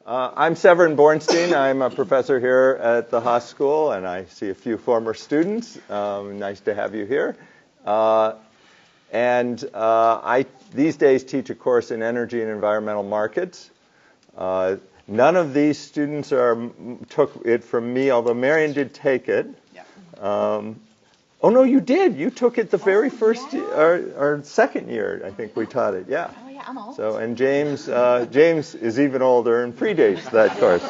I'm Severin Borenstein. I'm a professor here at the Haas School, and I see a few former students. Nice to have you here. I these days teach a course in energy and environmental markets. None of these students took it from me, although Merrian did take it. Yeah. Oh, no, you did. You took it the very first or second year, I think we taught it. Yeah. Oh, yeah, I'm old. So, and James is even older and predates that course.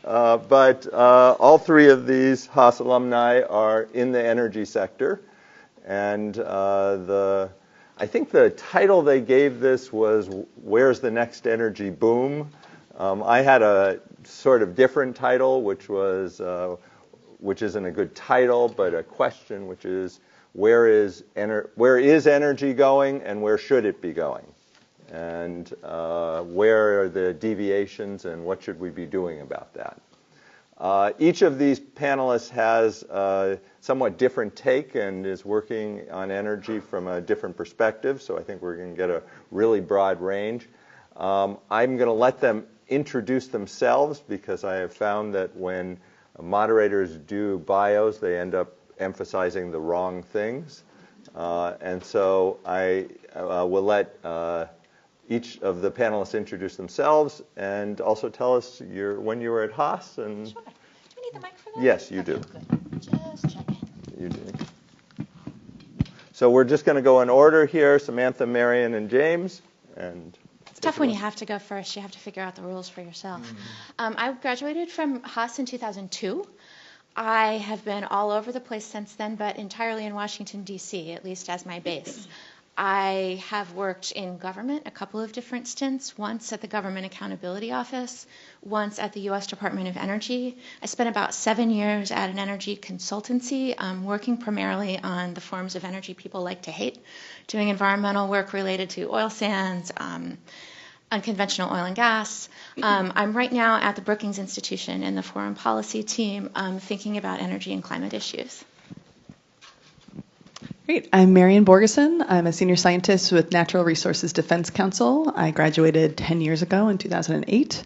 But all three of these Haas alumni are in the energy sector. And I think the title they gave this was, "Where's the Next Energy Boom?" I had a sort of different title, which isn't a good title, but a question, which is, where is energy going and where should it be going? And where are the deviations and what should we be doing about that? Each of these panelists has a somewhat different take and is working on energy from a different perspective, so I think we're going to get a really broad range. I'm going to let them introduce themselves because I have found that when moderators do bios, they end up emphasizing the wrong things. And so I will let each of the panelists introduce themselves and also tell us when you were at Haas. And sure. Do we need the mic for that? Yes, you do. Good. Just checking. You do. So we're just going to go in order here: Samantha, Merrian, and James. And it's tough when you have to go first. You have to figure out the rules for yourself. Mm-hmm. I graduated from Haas in 2002. I have been all over the place since then, but entirely in Washington, D.C., at least as my base. I have worked in government a couple of different stints, once at the Government Accountability Office, once at the U.S. Department of Energy. I spent about 7 years at an energy consultancy, working primarily on the forms of energy people like to hate, doing environmental work related to oil sands, unconventional oil and gas. I'm right now at the Brookings Institution in the foreign policy team, thinking about energy and climate issues. Great. I'm Merrian Borgeson. I'm a senior scientist with Natural Resources Defense Council. I graduated 10 years ago in 2008.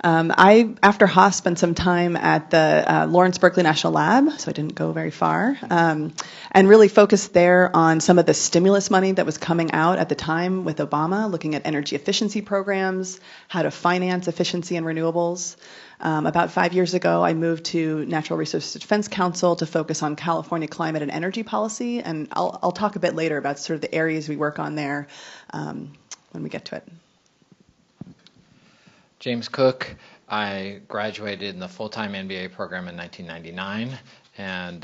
After Haas, spent some time at the Lawrence Berkeley National Lab, so I didn't go very far, and really focused there on some of the stimulus money that was coming out at the time with Obama, looking at energy efficiency programs, how to finance efficiency and renewables. About 5 years ago, I moved to Natural Resources Defense Council to focus on California climate and energy policy, and I'll talk a bit later about sort of the areas we work on there when we get to it. James Cook. I graduated in the full-time MBA program in 1999 and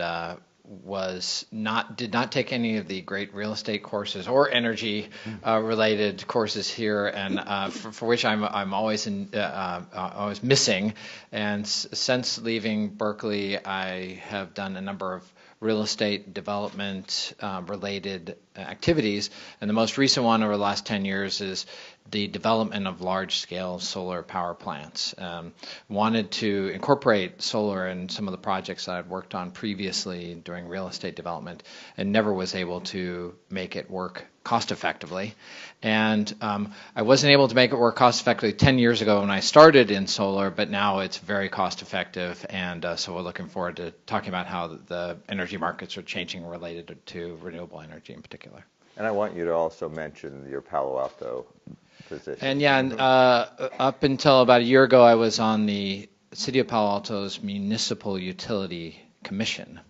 did not take any of the great real estate courses or energy related courses here, and for which I'm always always missing. And since leaving Berkeley, I have done a number of real estate development related activities, and the most recent one over the last 10 years is the development of large-scale solar power plants. Wanted to incorporate solar in some of the projects that I'd worked on previously during real estate development and never was able to make it work cost-effectively. And I wasn't able to make it work cost-effectively 10 years ago when I started in solar, but now it's very cost-effective, and so we're looking forward to talking about how the energy markets are changing related to renewable energy in particular. And I want you to also mention your Palo Alto position. And up until about a year ago, I was on the City of Palo Alto's Municipal Utility Commission.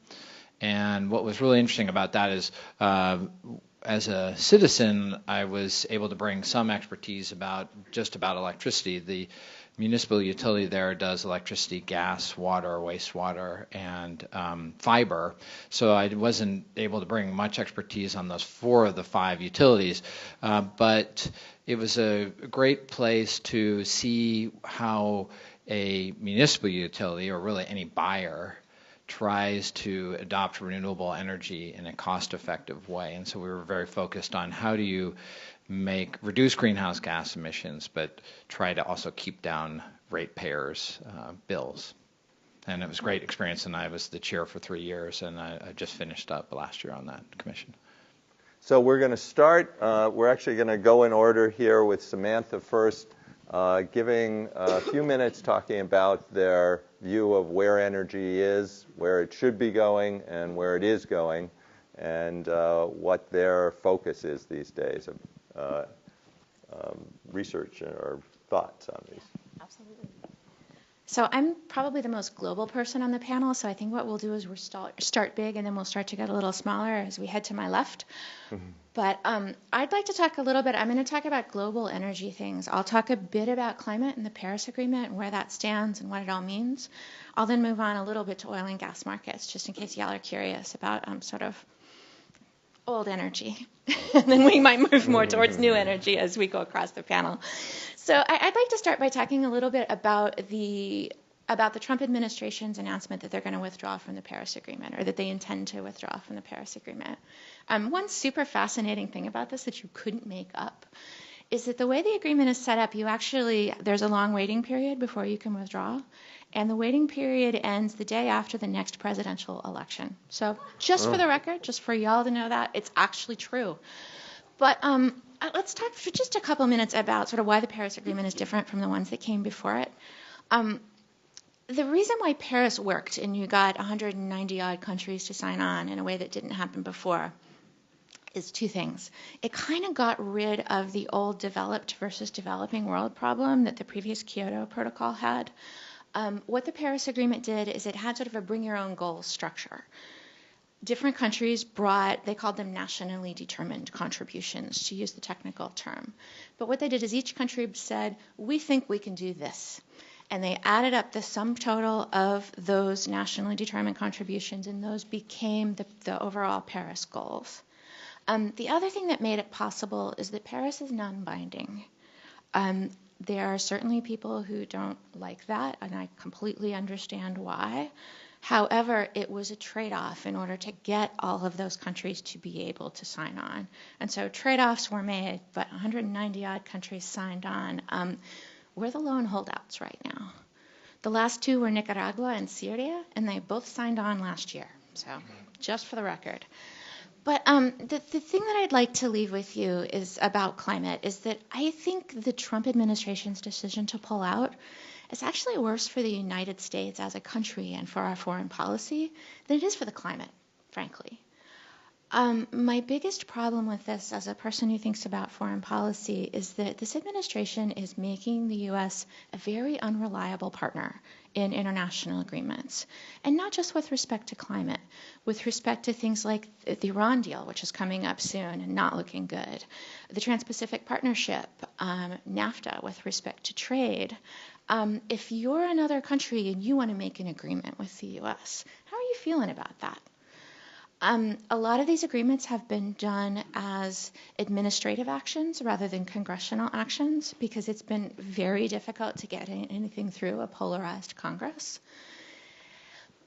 And what was really interesting about that is, as a citizen, I was able to bring some expertise about electricity. The municipal utility there does electricity, gas, water, wastewater, and fiber. So I wasn't able to bring much expertise on those 4 of the 5 utilities, but it was a great place to see how a municipal utility, or really any buyer, tries to adopt renewable energy in a cost-effective way. And so we were very focused on how do you reduce greenhouse gas emissions, but try to also keep down ratepayers' bills. And it was a great experience, and I was the chair for 3 years, and I just finished up last year on that commission. So we're going to start. We're actually going to go in order here with Samantha first, giving a few minutes talking about their view of where energy is, where it should be going, and where it is going, and what their focus is these days of research or thoughts on these. Absolutely. So I'm probably the most global person on the panel, so I think what we'll do is we'll start big and then we'll start to get a little smaller as we head to my left. But I'd like to talk a little bit, I'm going to talk about global energy things. I'll talk a bit about climate and the Paris Agreement and where that stands and what it all means. I'll then move on a little bit to oil and gas markets, just in case y'all are curious about sort of old energy. And then we might move more towards new energy as we go across the panel. So I'd like to start by talking a little bit about the Trump administration's announcement that they're going to withdraw from the Paris Agreement, or that they intend to withdraw from the Paris Agreement. One super fascinating thing about this that you couldn't make up is that the way the agreement is set up, there's a long waiting period before you can withdraw, and the waiting period ends the day after the next presidential election. So just for the record, just for y'all to know that, it's actually true. But let's talk for just a couple minutes about sort of why the Paris Agreement is different from the ones that came before it. The reason why Paris worked and you got 190-odd countries to sign on in a way that didn't happen before is two things. It kind of got rid of the old developed versus developing world problem that the previous Kyoto Protocol had. What the Paris Agreement did is it had sort of a bring-your-own-goals structure. Different countries they called them nationally determined contributions, to use the technical term. But what they did is each country said, we think we can do this. And they added up the sum total of those nationally determined contributions, and those became the overall Paris goals. The other thing that made it possible is that Paris is non-binding. There are certainly people who don't like that, and I completely understand why. However, it was a trade-off in order to get all of those countries to be able to sign on. And so trade-offs were made, but 190-odd countries signed on. We're the lone holdouts right now. The last two were Nicaragua and Syria, and they both signed on last year. So just for the record. But the thing that I'd like to leave with you is about climate is that I think the Trump administration's decision to pull out is actually worse for the United States as a country and for our foreign policy than it is for the climate, frankly. My biggest problem with this as a person who thinks about foreign policy is that this administration is making the U.S. a very unreliable partner in international agreements. And not just with respect to climate, with respect to things like the Iran deal, which is coming up soon and not looking good, the Trans-Pacific Partnership, NAFTA with respect to trade. If you're another country and you want to make an agreement with the U.S., how are you feeling about that? A lot of these agreements have been done as administrative actions rather than congressional actions because it's been very difficult to get anything through a polarized Congress.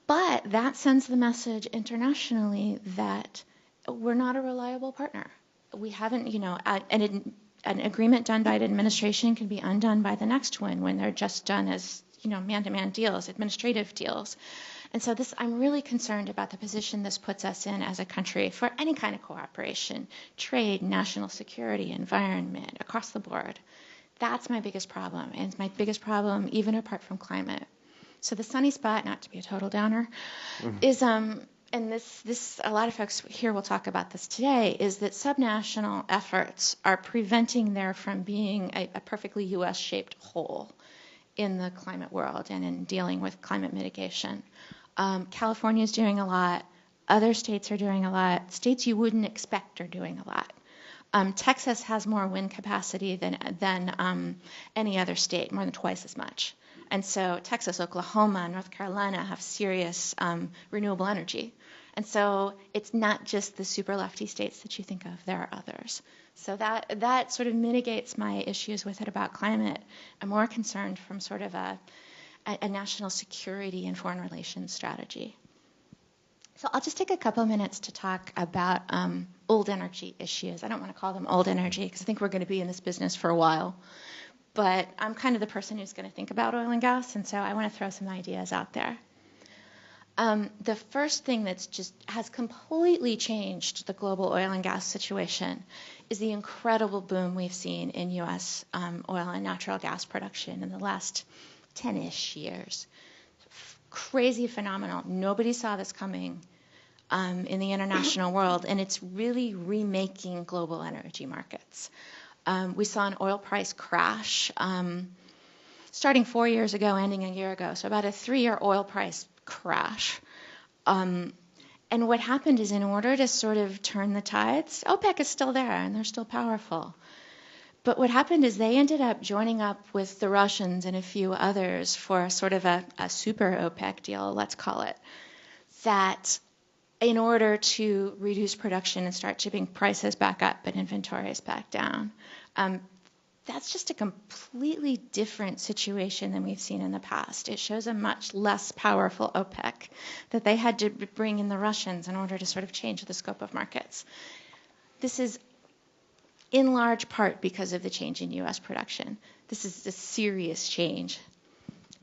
But that sends the message internationally that we're not a reliable partner. We haven't, an agreement done by an administration can be undone by the next one when they're just done as, man-to-man deals, administrative deals. And so I'm really concerned about the position this puts us in as a country for any kind of cooperation, trade, national security, environment, across the board. That's my biggest problem, and it's my biggest problem even apart from climate. So the sunny spot, not to be a total downer, is, and this a lot of folks here will talk about this today, is that subnational efforts are preventing there from being a perfectly U.S.-shaped whole in the climate world and in dealing with climate mitigation. California is doing a lot. Other states are doing a lot. States you wouldn't expect are doing a lot. Texas has more wind capacity than any other state, more than twice as much. And so Texas, Oklahoma, North Carolina have serious renewable energy. And so it's not just the super lefty states that you think of. There are others. So that sort of mitigates my issues with it about climate. I'm more concerned from sort of a national security and foreign relations strategy. So I'll just take a couple minutes to talk about old energy issues. I don't want to call them old energy because I think we're going to be in this business for a while. But I'm kind of the person who's going to think about oil and gas, and so I want to throw some ideas out there. The first thing that's just has completely changed the global oil and gas situation is the incredible boom we've seen in U.S. Oil and natural gas production in the last 10-ish years. Crazy phenomenal. Nobody saw this coming in the international world, and it's really remaking global energy markets. We saw an oil price crash starting 4 years ago, ending a year ago, so about a 3-year oil price crash. And what happened is, in order to sort of turn the tides, OPEC is still there, and they're still powerful. But what happened is they ended up joining up with the Russians and a few others for sort of a super OPEC deal, let's call it, that in order to reduce production and start shipping prices back up and inventories back down. That's just a completely different situation than we've seen in the past. It shows a much less powerful OPEC that they had to bring in the Russians in order to sort of change the scope of markets. This is in large part because of the change in U.S. production. This is a serious change.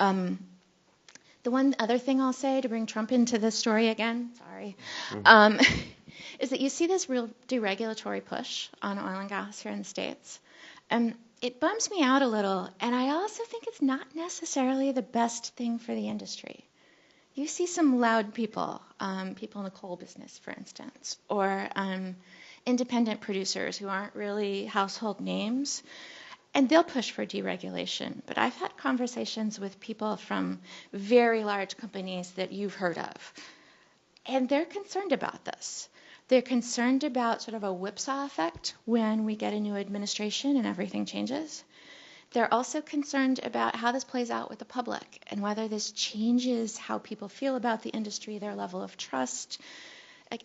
The one other thing I'll say to bring Trump into the story again, is that you see this real deregulatory push on oil and gas here in the States. It bums me out a little, and I also think it's not necessarily the best thing for the industry. You see some loud people, people in the coal business, for instance, or independent producers who aren't really household names, and they'll push for deregulation. But I've had conversations with people from very large companies that you've heard of, and they're concerned about this. They're concerned about sort of a whipsaw effect when we get a new administration and everything changes. They're also concerned about how this plays out with the public and whether this changes how people feel about the industry, their level of trust.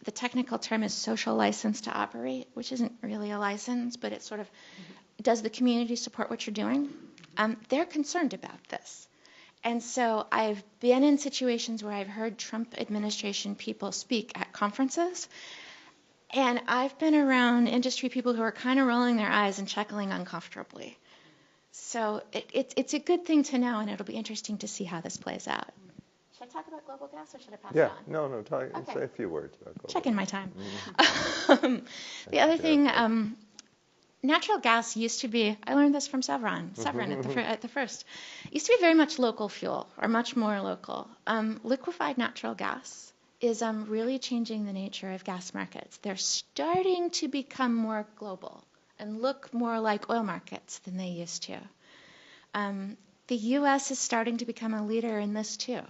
The technical term is social license to operate, which isn't really a license, but it's sort of, does the community support what you're doing? They're concerned about this. And so I've been in situations where I've heard Trump administration people speak at conferences, and I've been around industry people who are kind of rolling their eyes and chuckling uncomfortably. So it's a good thing to know, and it'll be interesting to see how this plays out. Should I talk about global gas, or should I pass it on? Yeah, say a few words about global Checking my time. The other thing, natural gas used to be, I learned this from Severin at the first, used to be very much local fuel, or much more local. Liquefied natural gas is really changing the nature of gas markets. They're starting to become more global and look more like oil markets than they used to. The U.S. is starting to become a leader in this too.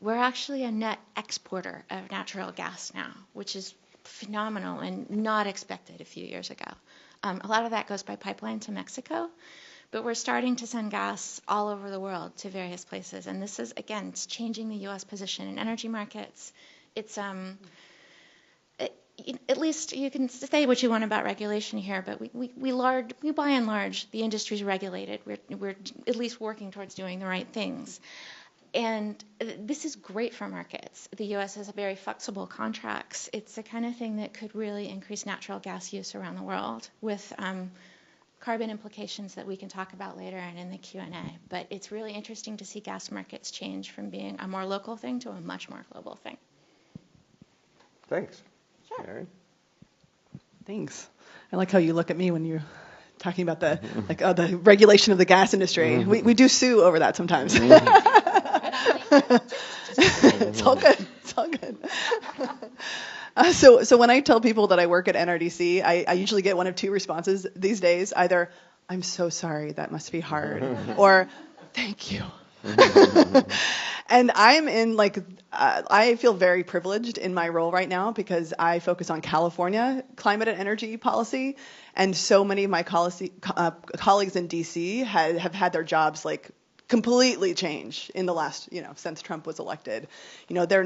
We're actually a net exporter of natural gas now, which is phenomenal and not expected a few years ago. A lot of that goes by pipeline to Mexico, but we're starting to send gas all over the world to various places. And this is, again, it's changing the U.S. position in energy markets. It's, at least you can say what you want about regulation here, but we by and large, the industry's regulated. We're at least working towards doing the right things. And this is great for markets. The U.S. has very flexible contracts. It's the kind of thing that could really increase natural gas use around the world with carbon implications that we can talk about later and in the Q&A. But it's really interesting to see gas markets change from being a more local thing to a much more global thing. Thanks. Sure. Mary? Thanks. I like how you look at me when you're talking about the the regulation of the gas industry. We do sue over that sometimes. It's all good. It's all good. So when I tell people that I work at NRDC, I usually get one of two responses these days. Either, I'm so sorry, that must be hard, or thank you. And I'm in I feel very privileged in my role right now because I focus on California climate and energy policy, and so many of my colleagues in DC have had their jobs completely change in the last, since Trump was elected. Their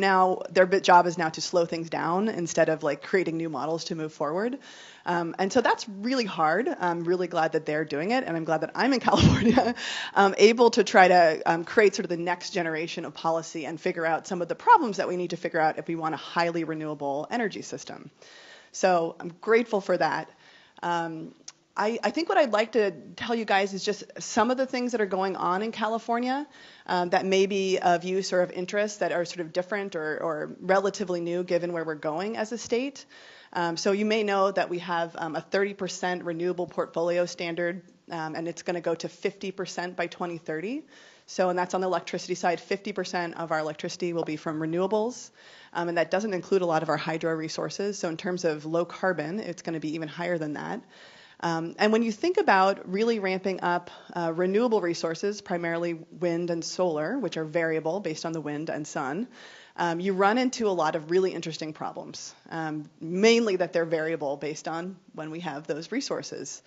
job is now to slow things down instead of creating new models to move forward. And so that's really hard. I'm really glad that they're doing it, and I'm glad that I'm in California, able to try to create sort of the next generation of policy and figure out some of the problems that we need to figure out if we want a highly renewable energy system. So I'm grateful for that. I think what I'd like to tell you guys is just some of the things that are going on in California that may be of use or of interest that are sort of different or relatively new given where we're going as a state. So you may know that we have a 30% renewable portfolio standard, and it's going to go to 50% by 2030. So, and that's on the electricity side. 50% of our electricity will be from renewables, and that doesn't include a lot of our hydro resources. So in terms of low carbon, it's going to be even higher than that. And when you think about really ramping up renewable resources, primarily wind and solar, which are variable based on the wind and sun, you run into a lot of really interesting problems, mainly that they're variable based on when we have those resources.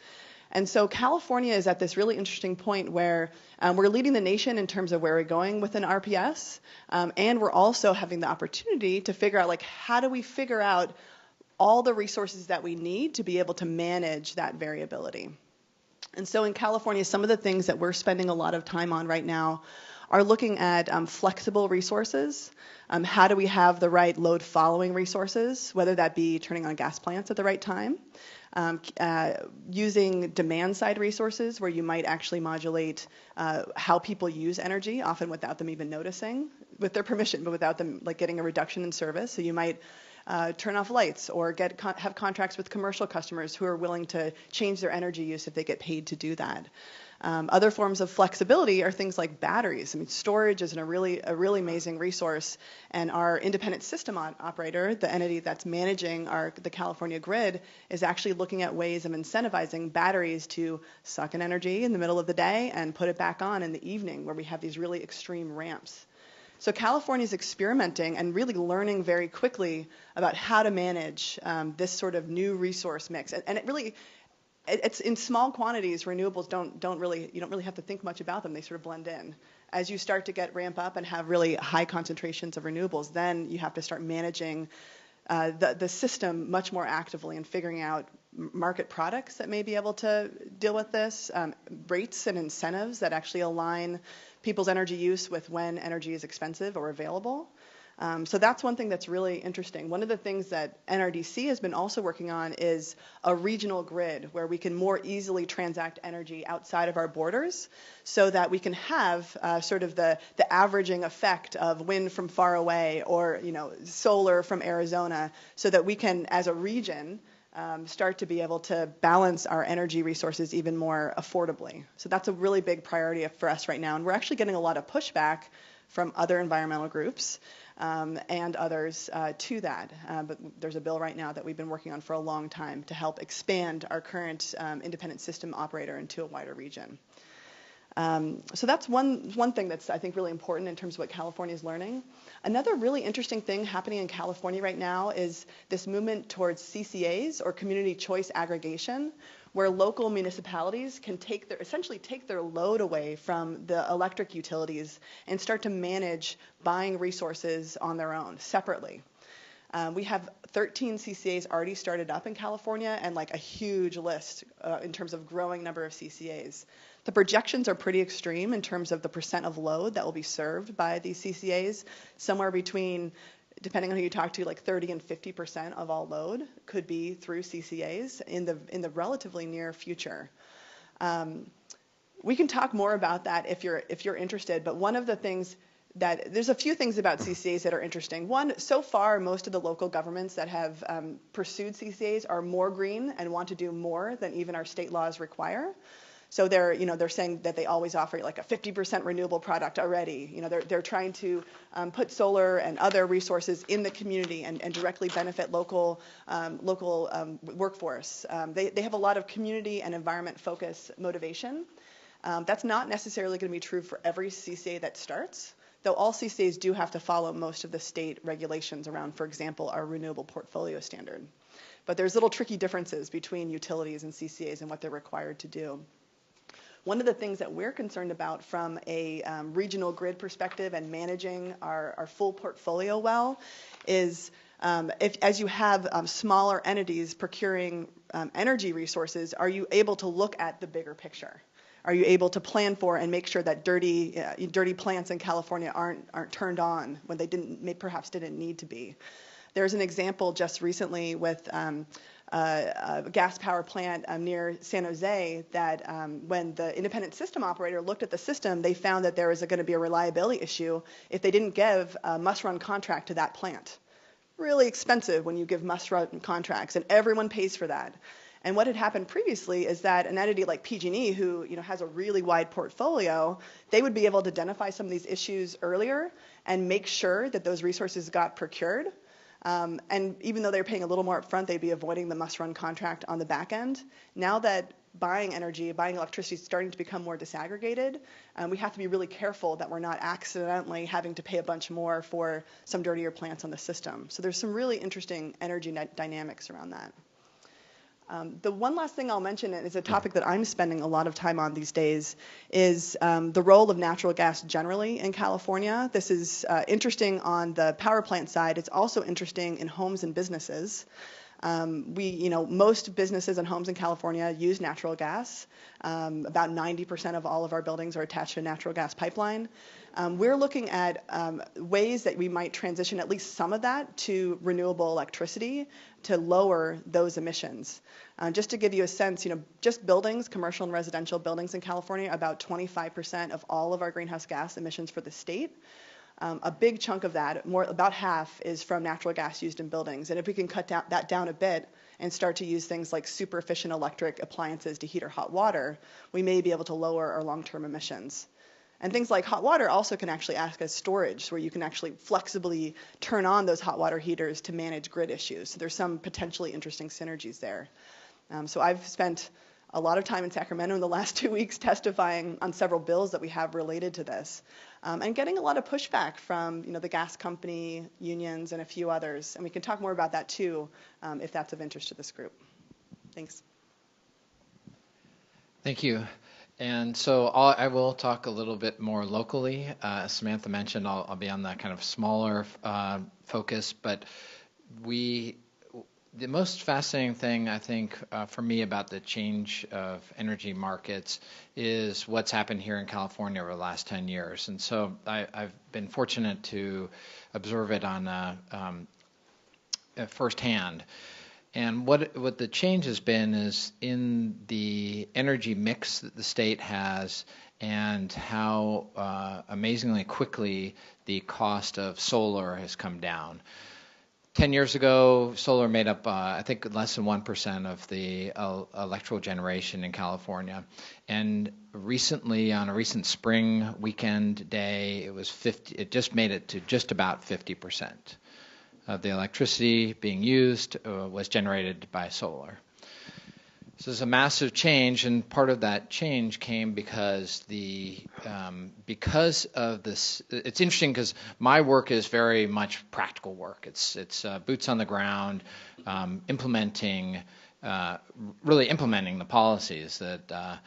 And so California is at this really interesting point where we're leading the nation in terms of where we're going with an RPS, and we're also having the opportunity to figure out, like, how do we figure out all the resources that we need to be able to manage that variability. And so in California, some of the things that we're spending a lot of time on right now are looking at flexible resources. How do we have the right load following resources, whether that be turning on gas plants at the right time, using demand side resources where you might actually modulate how people use energy, often without them even noticing, with their permission, but without them like getting a reduction in service. So you might turn off lights or have contracts with commercial customers who are willing to change their energy use if they get paid to do that. Other forms of flexibility are things like batteries. I mean, storage is a really amazing resource, and our independent system operator, the entity that's managing the California grid, is actually looking at ways of incentivizing batteries to suck in energy in the middle of the day and put it back on in the evening, where we have these really extreme ramps. So California is experimenting and really learning very quickly about how to manage this sort of new resource mix, and it's in small quantities. Renewables you don't really have to think much about them. They sort of blend in. As you start to ramp up and have really high concentrations of renewables, then you have to start managing the system much more actively and figuring out market products that may be able to deal with this, rates and incentives that actually align people's energy use with when energy is expensive or available. So that's one thing that's really interesting. One of the things that NRDC has been also working on is a regional grid where we can more easily transact energy outside of our borders, so that we can have sort of the averaging effect of wind from far away or solar from Arizona, so that we can, as a region, start to be able to balance our energy resources even more affordably. So that's a really big priority for us right now, and we're actually getting a lot of pushback from other environmental groups and others to that. But there's a bill right now that we've been working on for a long time to help expand our current independent system operator into a wider region. So that's one thing that's, I think, really important in terms of what California is learning. Another really interesting thing happening in California right now is this movement towards CCAs, or community choice aggregation, where local municipalities can essentially take their load away from the electric utilities and start to manage buying resources on their own separately. We have 13 CCAs already started up in California, and like a huge list in terms of growing number of CCAs. The projections are pretty extreme in terms of the percent of load that will be served by these CCAs, somewhere between, depending on who you talk to, like 30 and 50% of all load could be through CCAs in the relatively near future. We can talk more about that if you're interested, but one of the things there's a few things about CCAs that are interesting. One, so far, most of the local governments that have pursued CCAs are more green and want to do more than even our state laws require. So they're saying that they always offer like a 50% renewable product already. They're trying to put solar and other resources in the community and directly benefit local workforce. They have a lot of community and environment focus motivation. That's not necessarily going to be true for every CCA that starts, though all CCAs do have to follow most of the state regulations around, for example, our renewable portfolio standard. But there's little tricky differences between utilities and CCAs and what they're required to do. One of the things that we're concerned about from a regional grid perspective and managing our full portfolio well is as you have smaller entities procuring energy resources, are you able to look at the bigger picture? Are you able to plan for and make sure that dirty plants in California aren't turned on when they perhaps didn't need to be? There's an example just recently with a gas power plant near San Jose that when the independent system operator looked at the system, they found that there was going to be a reliability issue if they didn't give a must-run contract to that plant. Really expensive when you give must-run contracts, and everyone pays for that. And what had happened previously is that an entity like PG&E, who has a really wide portfolio, they would be able to identify some of these issues earlier and make sure that those resources got procured. And even though they're paying a little more upfront, they'd be avoiding the must-run contract on the back end. Now that buying electricity is starting to become more disaggregated, we have to be really careful that we're not accidentally having to pay a bunch more for some dirtier plants on the system. So there's some really interesting energy dynamics around that. The one last thing I'll mention is a topic that I'm spending a lot of time on these days is the role of natural gas generally in California. This is interesting on the power plant side. It's also interesting in homes and businesses. Most businesses and homes in California use natural gas. About 90% of all of our buildings are attached to a natural gas pipeline. We're looking at ways that we might transition at least some of that to renewable electricity to lower those emissions. Just to give you a sense, just buildings, commercial and residential buildings in California, about 25% of all of our greenhouse gas emissions for the state. A big chunk of that, about half, is from natural gas used in buildings. And if we can cut that down a bit and start to use things like super efficient electric appliances to heat or hot water, we may be able to lower our long-term emissions. And things like hot water also can actually act as storage, where you can actually flexibly turn on those hot water heaters to manage grid issues. So there's some potentially interesting synergies there. So I've spent a lot of time in Sacramento in the last 2 weeks testifying on several bills that we have related to this, and getting a lot of pushback from the gas company, unions, and a few others. And we can talk more about that too, if that's of interest to this group. Thanks. Thank you. And so I will talk a little bit more locally. As Samantha mentioned, I'll be on that kind of smaller focus, but the most fascinating thing, I think, for me about the change of energy markets is what's happened here in California over the last 10 years. And so I've been fortunate to observe it on firsthand. And what the change has been is in the energy mix that the state has and how amazingly quickly the cost of solar has come down. 10 years ago, solar made up, I think, less than 1% of the electrical generation in California. And recently, on a recent spring weekend day, it just made it to just about 50% of the electricity being used was generated by solar. So it's a massive change, and part of that change came because of this. It's interesting because my work is very much practical work. It's boots on the ground, implementing the policies that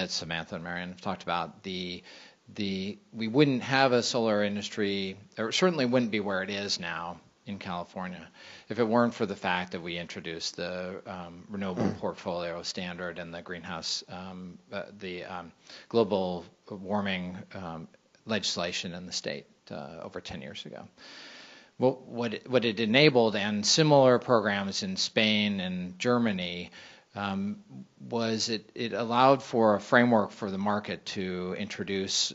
Samantha and Merrian have talked about. We wouldn't have a solar industry, or certainly wouldn't be where it is now in California if it weren't for the fact that we introduced the renewable portfolio standard and the greenhouse, global warming legislation in the state over 10 years ago. Well, what it enabled, and similar programs in Spain and Germany, was it allowed for a framework for the market to introduce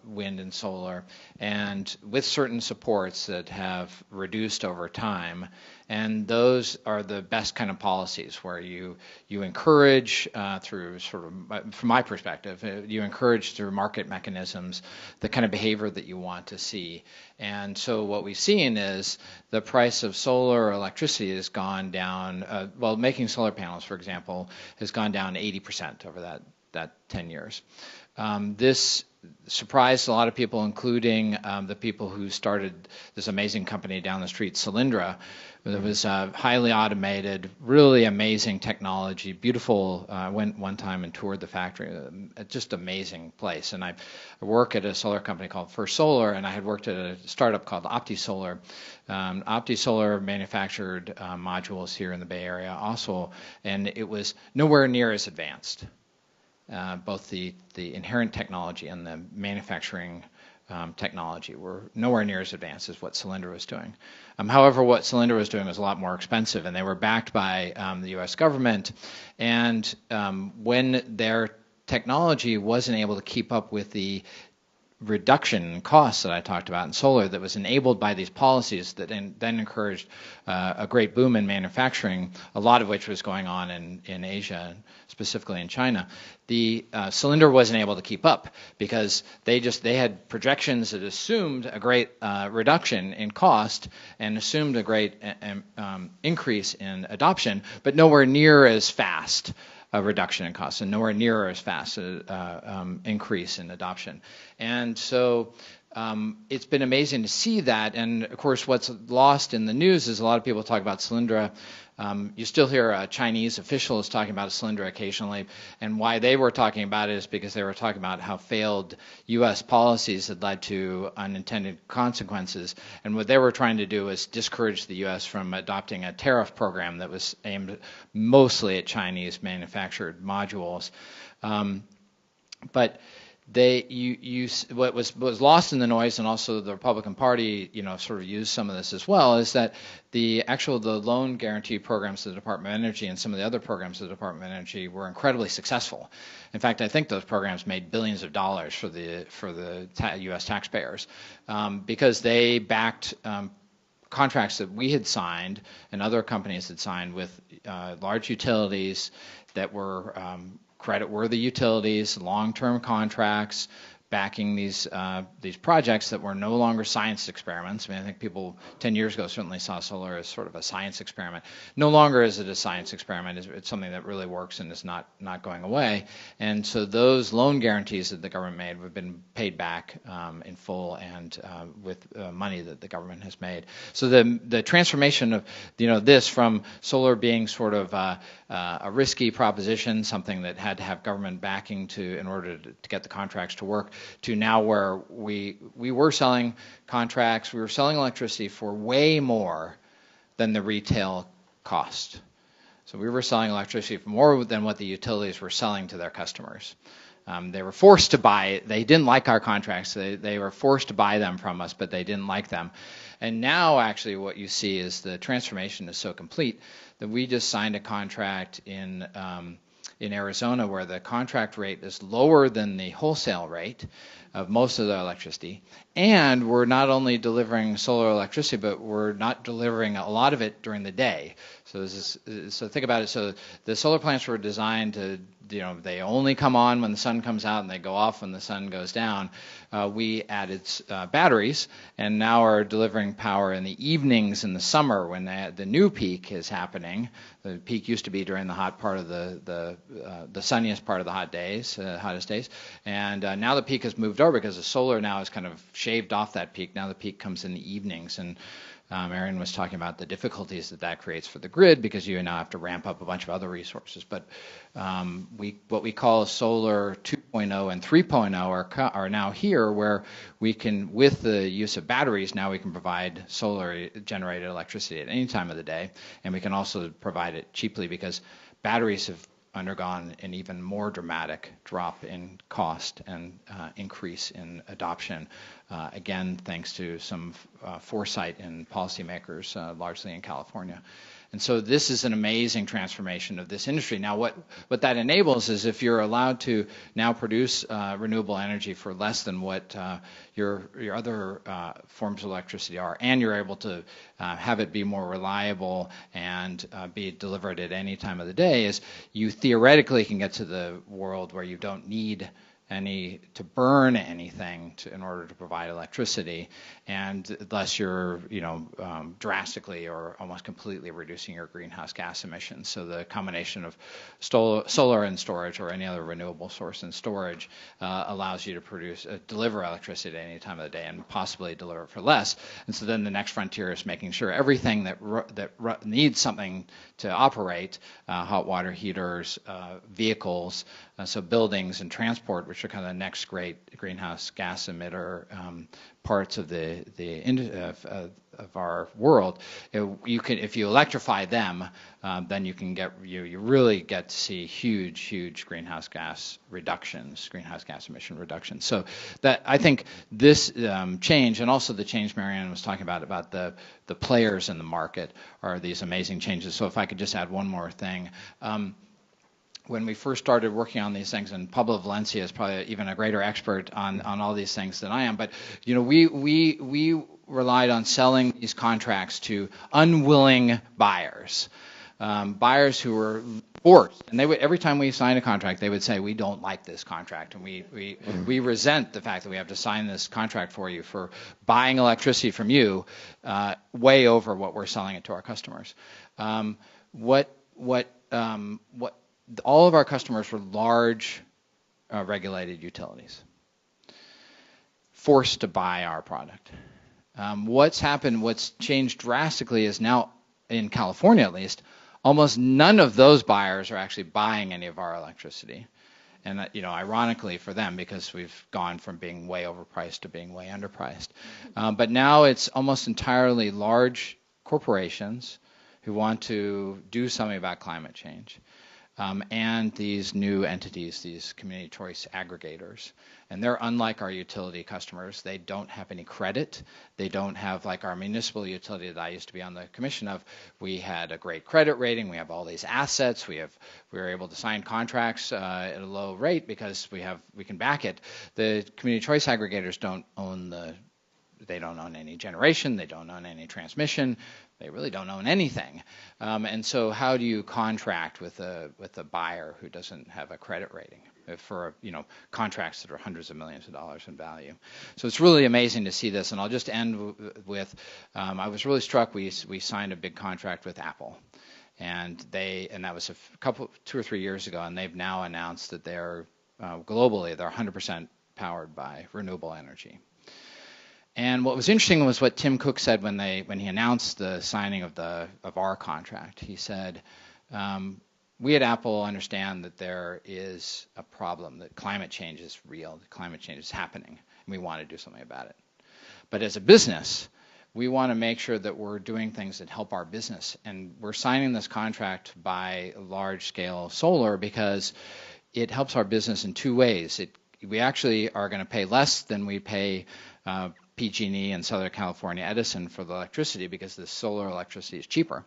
wind and solar, and with certain supports that have reduced over time. And those are the best kind of policies where you encourage through sort of, from my perspective, you encourage through market mechanisms the kind of behavior that you want to see. And so what we've seen is the price of solar electricity has gone down, making solar panels, for example, has gone down 80% over that 10 years. This surprised a lot of people, including the people who started this amazing company down the street, Solyndra. It was highly automated, really amazing technology, beautiful. I went one time and toured the factory, just amazing place. And I work at a solar company called First Solar, and I had worked at a startup called OptiSolar. OptiSolar manufactured modules here in the Bay Area also, and it was nowhere near as advanced. Both the inherent technology and the manufacturing technology. We're nowhere near as advanced as what Solyndra was doing. However, what Solyndra was doing was a lot more expensive, and they were backed by the U.S. government. And when their technology wasn't able to keep up with the reduction in costs that I talked about in solar that was enabled by these policies that then encouraged a great boom in manufacturing, a lot of which was going on in Asia, specifically in China. The Solyndra wasn't able to keep up because they had projections that assumed a great reduction in cost and assumed a great increase in adoption, but nowhere near as fast a reduction in costs and nowhere near as fast an increase in adoption. And so it's been amazing to see that. And of course, what's lost in the news is a lot of people talk about Solyndra. You still hear Chinese officials talking about Solyndra occasionally, and why they were talking about it is because they were talking about how failed U.S. policies had led to unintended consequences, and what they were trying to do was discourage the U.S. from adopting a tariff program that was aimed mostly at Chinese manufactured modules. But what was lost in the noise, and also the Republican Party, sort of used some of this as well, is that the loan guarantee programs of the Department of Energy and some of the other programs of the Department of Energy were incredibly successful. In fact, I think those programs made billions of dollars for the U.S. taxpayers because they backed contracts that we had signed and other companies had signed with large utilities that were credit-worthy utilities, long-term contracts, backing these projects that were no longer science experiments. I think people 10 years ago certainly saw solar as sort of a science experiment. No longer is it a science experiment. It's something that really works and is not going away. And so those loan guarantees that the government made have been paid back in full and with money that the government has made. So the transformation of this from solar being sort of a risky proposition, something that had to have government backing in order to get the contracts to work, to now where we were selling contracts, we were selling electricity for way more than the retail cost. So we were selling electricity for more than what the utilities were selling to their customers. They were forced to buy it. They didn't like our contracts. They were forced to buy them from us, but they didn't like them. And now actually what you see is the transformation is so complete that we just signed a contract in Arizona where the contract rate is lower than the wholesale rate of most of the electricity. And we're not only delivering solar electricity, but we're not delivering a lot of it during the day. So think about it. So the solar plants were designed to, they only come on when the sun comes out and they go off when the sun goes down. We added batteries and now are delivering power in the evenings in the summer when the new peak is happening. The peak used to be during the hot part of the sunniest part of the hottest days. And now the peak has moved over because the solar now is kind of shaved off that peak. Now the peak comes in the evenings. And Merrian was talking about the difficulties that creates for the grid because you now have to ramp up a bunch of other resources. But what we call solar 2.0 and 3.0 are now here, where we can, with the use of batteries, now we can provide solar generated electricity at any time of the day, and we can also provide it cheaply because batteries have undergone an even more dramatic drop in cost and increase in adoption, again, thanks to some foresight in policymakers, largely in California. And so this is an amazing transformation of this industry. Now, what that enables is if you're allowed to now produce renewable energy for less than what your other forms of electricity are, and you're able to have it be more reliable and be delivered at any time of the day, is you theoretically can get to the world where you don't need to burn anything in order to provide electricity, and thus you're drastically or almost completely reducing your greenhouse gas emissions. So the combination of solar and storage or any other renewable source and storage allows you to deliver electricity at any time of the day and possibly deliver for less. And so then the next frontier is making sure everything that needs something to operate, hot water heaters, vehicles, so buildings and transport, which which are kind of the next great greenhouse gas emitter parts of of our world, if you electrify them, then you really get to see huge greenhouse gas emission reductions. So that, I think this change, and also the change Merrian was talking about the players in the market, are these amazing changes. So if I could just add one more thing. When we first started working on these things, and Pablo Valencia is probably even a greater expert on all these things than I am, but we relied on selling these contracts to unwilling buyers, buyers who were forced, and every time we signed a contract, they would say, we don't like this contract, and we resent the fact that we have to sign this contract for you for buying electricity from you way over what we're selling it to our customers. All of our customers were large regulated utilities, forced to buy our product. What's changed drastically is now, in California at least, almost none of those buyers are actually buying any of our electricity. And ironically for them, because we've gone from being way overpriced to being way underpriced. But now it's almost entirely large corporations who want to do something about climate change. And these new entities, these community choice aggregators. And they're unlike our utility customers. They don't have any credit. They don't have, like our municipal utility that I used to be on the commission of. We had a great credit rating. We have all these assets. We were able to sign contracts at a low rate because we can back it. The community choice aggregators don't own any generation. They don't own any transmission. They really don't own anything. And so how do you contract with a buyer who doesn't have a credit rating for contracts that are hundreds of millions of dollars in value? So it's really amazing to see this. And I'll just end with I was really struck. We signed a big contract with Apple, and that was 2 or 3 years ago, and they've now announced that they're globally they're 100% powered by renewable energy. And what was interesting was what Tim Cook said when he announced the signing of our contract. He said, we at Apple understand that there is a problem, that climate change is real, that climate change is happening, and we want to do something about it. But as a business, we want to make sure that we're doing things that help our business. And we're signing this contract by large-scale solar because it helps our business in 2 ways. We actually are going to pay less than we pay PG&E in Southern California Edison for the electricity because the solar electricity is cheaper.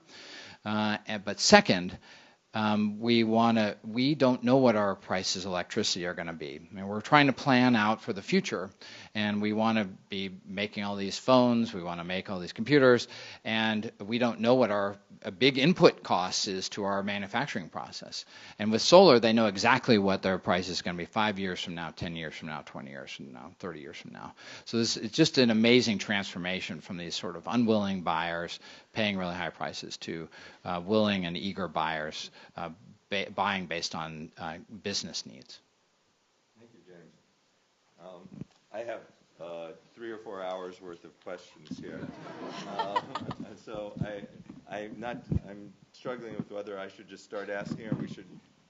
But second, we don't know what our prices of electricity are going to be. I mean, we're trying to plan out for the future, and we want to be making all these phones, we want to make all these computers, and we don't know what a big input cost is to our manufacturing process. And with solar, they know exactly what their price is going to be 5 years from now, 10 years from now, 20 years from now, 30 years from now. So it's just an amazing transformation from these sort of unwilling buyers paying really high prices to willing and eager buyers buying based on business needs. Thank you, James. I have 3 or 4 hours worth of questions here. So I'm struggling with whether I should just start asking or we should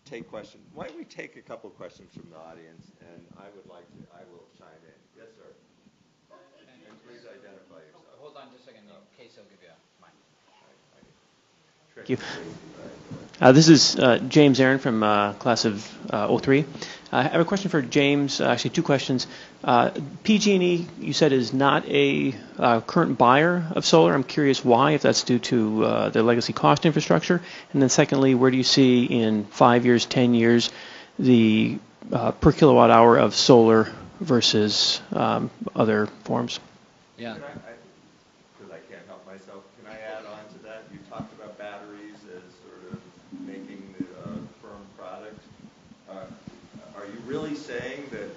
take questions. Why don't we take a couple questions from the audience, and I will chime in. Yes, sir. And please identify yourself. Hold on just a second, in case I'll give you a mic. Thank you. This is James Aaron from class of 03. I have a question for James, actually 2 questions. PG&E, you said, is not a current buyer of solar. I'm curious why, if that's due to their legacy cost infrastructure. And then secondly, where do you see in 5 years, 10 years, the per kilowatt hour of solar versus other forms? Yeah. Because I can't help myself, can I add on to that? You talked about batteries as sort of making the firm product. Are you really saying that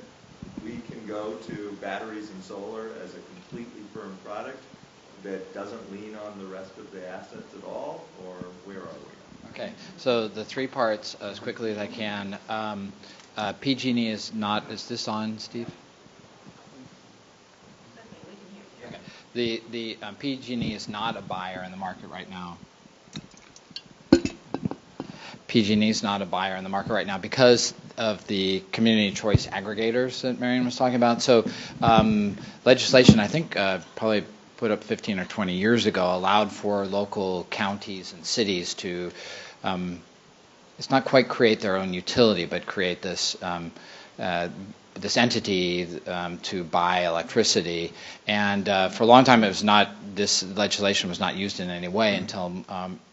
we can go to batteries and solar as a completely firm product that doesn't lean on the rest of the assets at all, or where are we? Okay, so the 3 parts as quickly as I can. PG&E is not, is this on, Steve? Okay. The PG&E is not a buyer in the market right now. PG&E is not a buyer in the market right now because of the community choice aggregators that Merrian was talking about. So legislation, I think, probably put up 15 or 20 years ago, allowed for local counties and cities to, it's not quite create their own utility, but create this this entity to buy electricity. And for a long time, this legislation was not used in any way until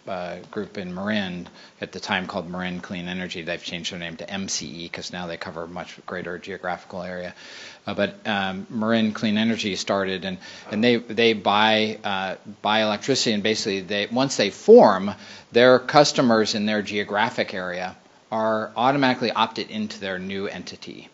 a group in Marin, at the time called Marin Clean Energy. They've changed their name to MCE because now they cover a much greater geographical area. But Marin Clean Energy started, and they buy electricity, and basically once they form, their customers in their geographic area are automatically opted into their new entity.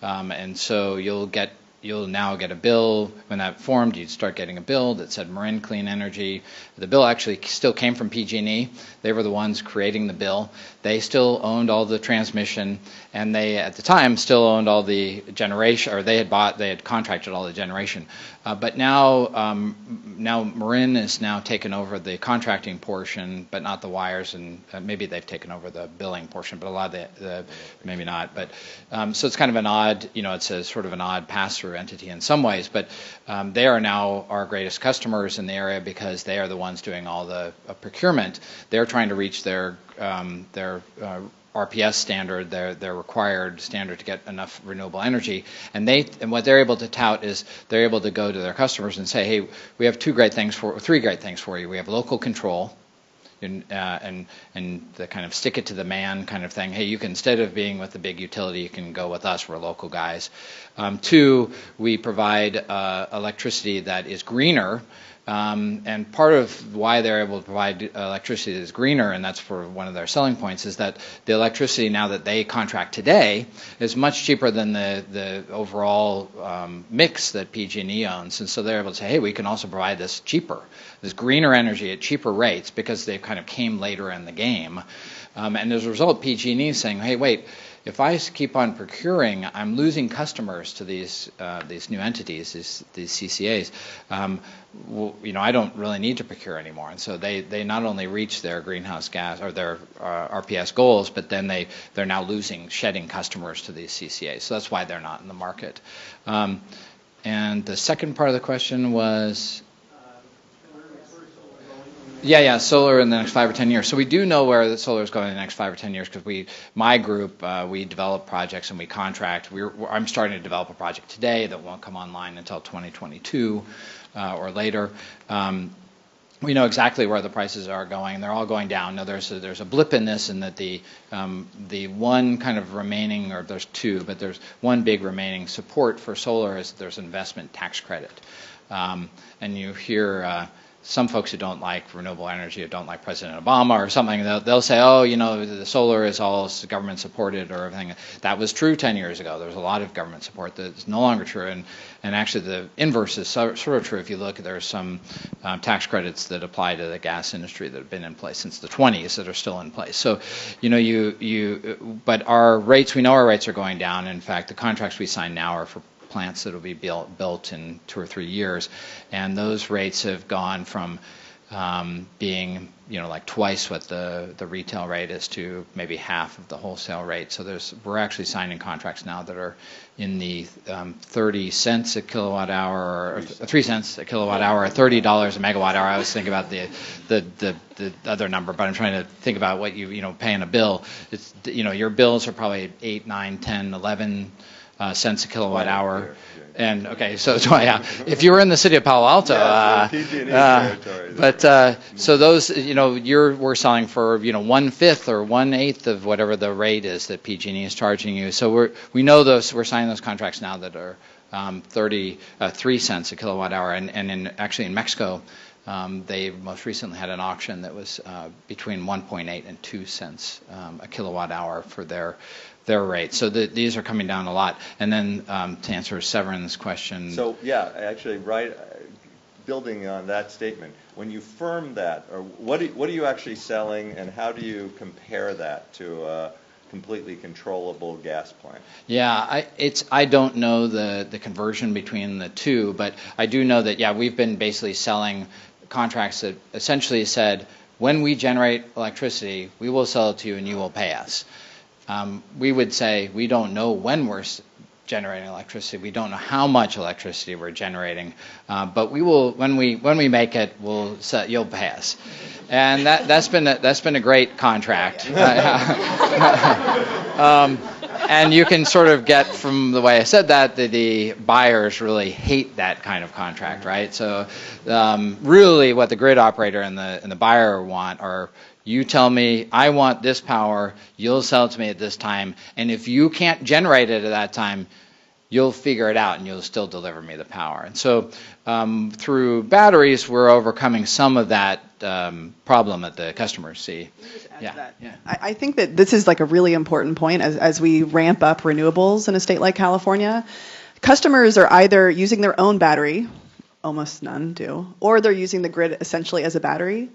And so you'll now get a bill. When that formed, you'd start getting a bill that said Marin Clean Energy. The bill actually still came from PG&E. They were the ones creating the bill. They still owned all the transmission, and they, at the time, still owned all the generation, or they had contracted all the generation. But now Marin is now taken over the contracting portion, but not the wires, and maybe they've taken over the billing portion, but a lot of the maybe not. But so it's kind of an odd, it's a sort of an odd pass-through entity in some ways, but they are now our greatest customers in the area because they are the ones doing all the procurement. They're trying to reach their RPS standard, their required standard to get enough renewable energy, and what they're able to tout is they're able to go to their customers and say, hey, we have three great things for you. We have local control, and the kind of stick it to the man kind of thing. Hey, you can, instead of being with the big utility, you can go with us. We're local guys. 2, we provide electricity that is greener. And part of why they're able to provide electricity that is greener, and that's for one of their selling points, is that the electricity now that they contract today is much cheaper than the overall mix that PG&E owns. And so they're able to say, hey, we can also provide this cheaper, this greener energy at cheaper rates because they kind of came later in the game. And as a result, PG&E is saying, hey, wait, if I keep on procuring, I'm losing customers to these new entities, these CCAs. I don't really need to procure anymore, and so they not only reach their greenhouse gas or their RPS goals, but then they're now shedding customers to these CCAs. So that's why they're not in the market. And the second part of the question was. Yeah, solar in the next 5 or 10 years. So we do know where the solar is going in the next 5 or 10 years because my group, we develop projects and we contract. I'm starting to develop a project today that won't come online until 2022 or later. We know exactly where the prices are going. They're all going down. Now there's a blip in this, in that the one kind of remaining, or there's two, but there's one big remaining support for solar is there's investment tax credit, and you hear. Some folks who don't like renewable energy or don't like President Obama or something, they'll say, oh, the solar is all government supported or everything. That was true 10 years ago. There was a lot of government support that's no longer true. And actually the inverse is sort of true. If you look, there's some tax credits that apply to the gas industry that have been in place since the 20s that are still in place. So, but our rates, we know our rates are going down. In fact, the contracts we sign now are for plants that will be built in 2 or 3 years, and those rates have gone from being like twice what the retail rate is to maybe half of the wholesale rate. So we're actually signing contracts now that are in the 30 cents a kilowatt hour, or 3 cents a kilowatt hour, or $30 a megawatt hour. I was thinking about the other number, but I'm trying to think about what you pay in a bill. It's your bills are probably 8, 9, 10, 11 cents a kilowatt hour. And okay, so yeah, if you were in the city of Palo Alto, so those, we're selling for 1/5 or 1/8 of whatever the rate is that PG&E is charging you. So we know those, we're signing those contracts now that are 3 cents a kilowatt hour, and actually in Mexico, they most recently had an auction that was between 1.8 and 2 cents a kilowatt hour for their rate. So these are coming down a lot. And then to answer Severin's question. So yeah, actually, building on that statement, when you firm that, or what are you actually selling, and how do you compare that to a completely controllable gas plant? Yeah, I don't know the conversion between the two, but I do know that we've been basically selling contracts that essentially said, when we generate electricity, we will sell it to you and you will pay us. we would say we don't know when we're generating electricity. We don't know how much electricity we're generating, but we will when we make it, you'll pay us, and that's been a great contract. And you can sort of get from the way I said that the buyers really hate that kind of contract, right? So really what the grid operator and the buyer want are, you tell me I want this power, you'll sell it to me at this time, and if you can't generate it at that time, you'll figure it out and you'll still deliver me the power. And so through batteries, we're overcoming some of that problem that the customers see. Yeah. I think that this is like a really important point as we ramp up renewables in a state like California. Customers are either using their own battery, almost none do, or they're using the grid essentially as a battery.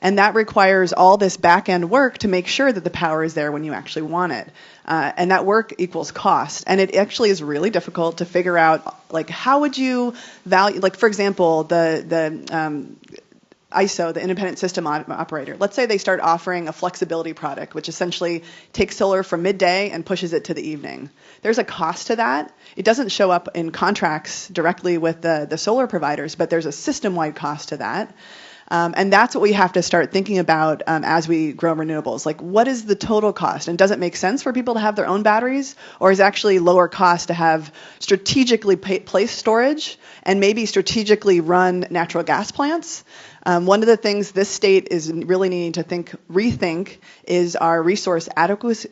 And that requires all this back-end work to make sure that the power is there when you actually want it. And that work equals cost. And it actually is really difficult to figure out, like, how would you value, like, for example, the ISO, the independent system operator. Let's say they start offering a flexibility product, which essentially takes solar from midday and pushes it to the evening. There's a cost to that. It doesn't show up in contracts directly with the solar providers, but there's a system-wide cost to that. And that's what we have to start thinking about as we grow renewables. Like, what is the total cost? And does it make sense for people to have their own batteries? Or is it actually lower cost to have strategically placed storage and maybe strategically run natural gas plants? One of the things this state is really needing to rethink is our resource adequacy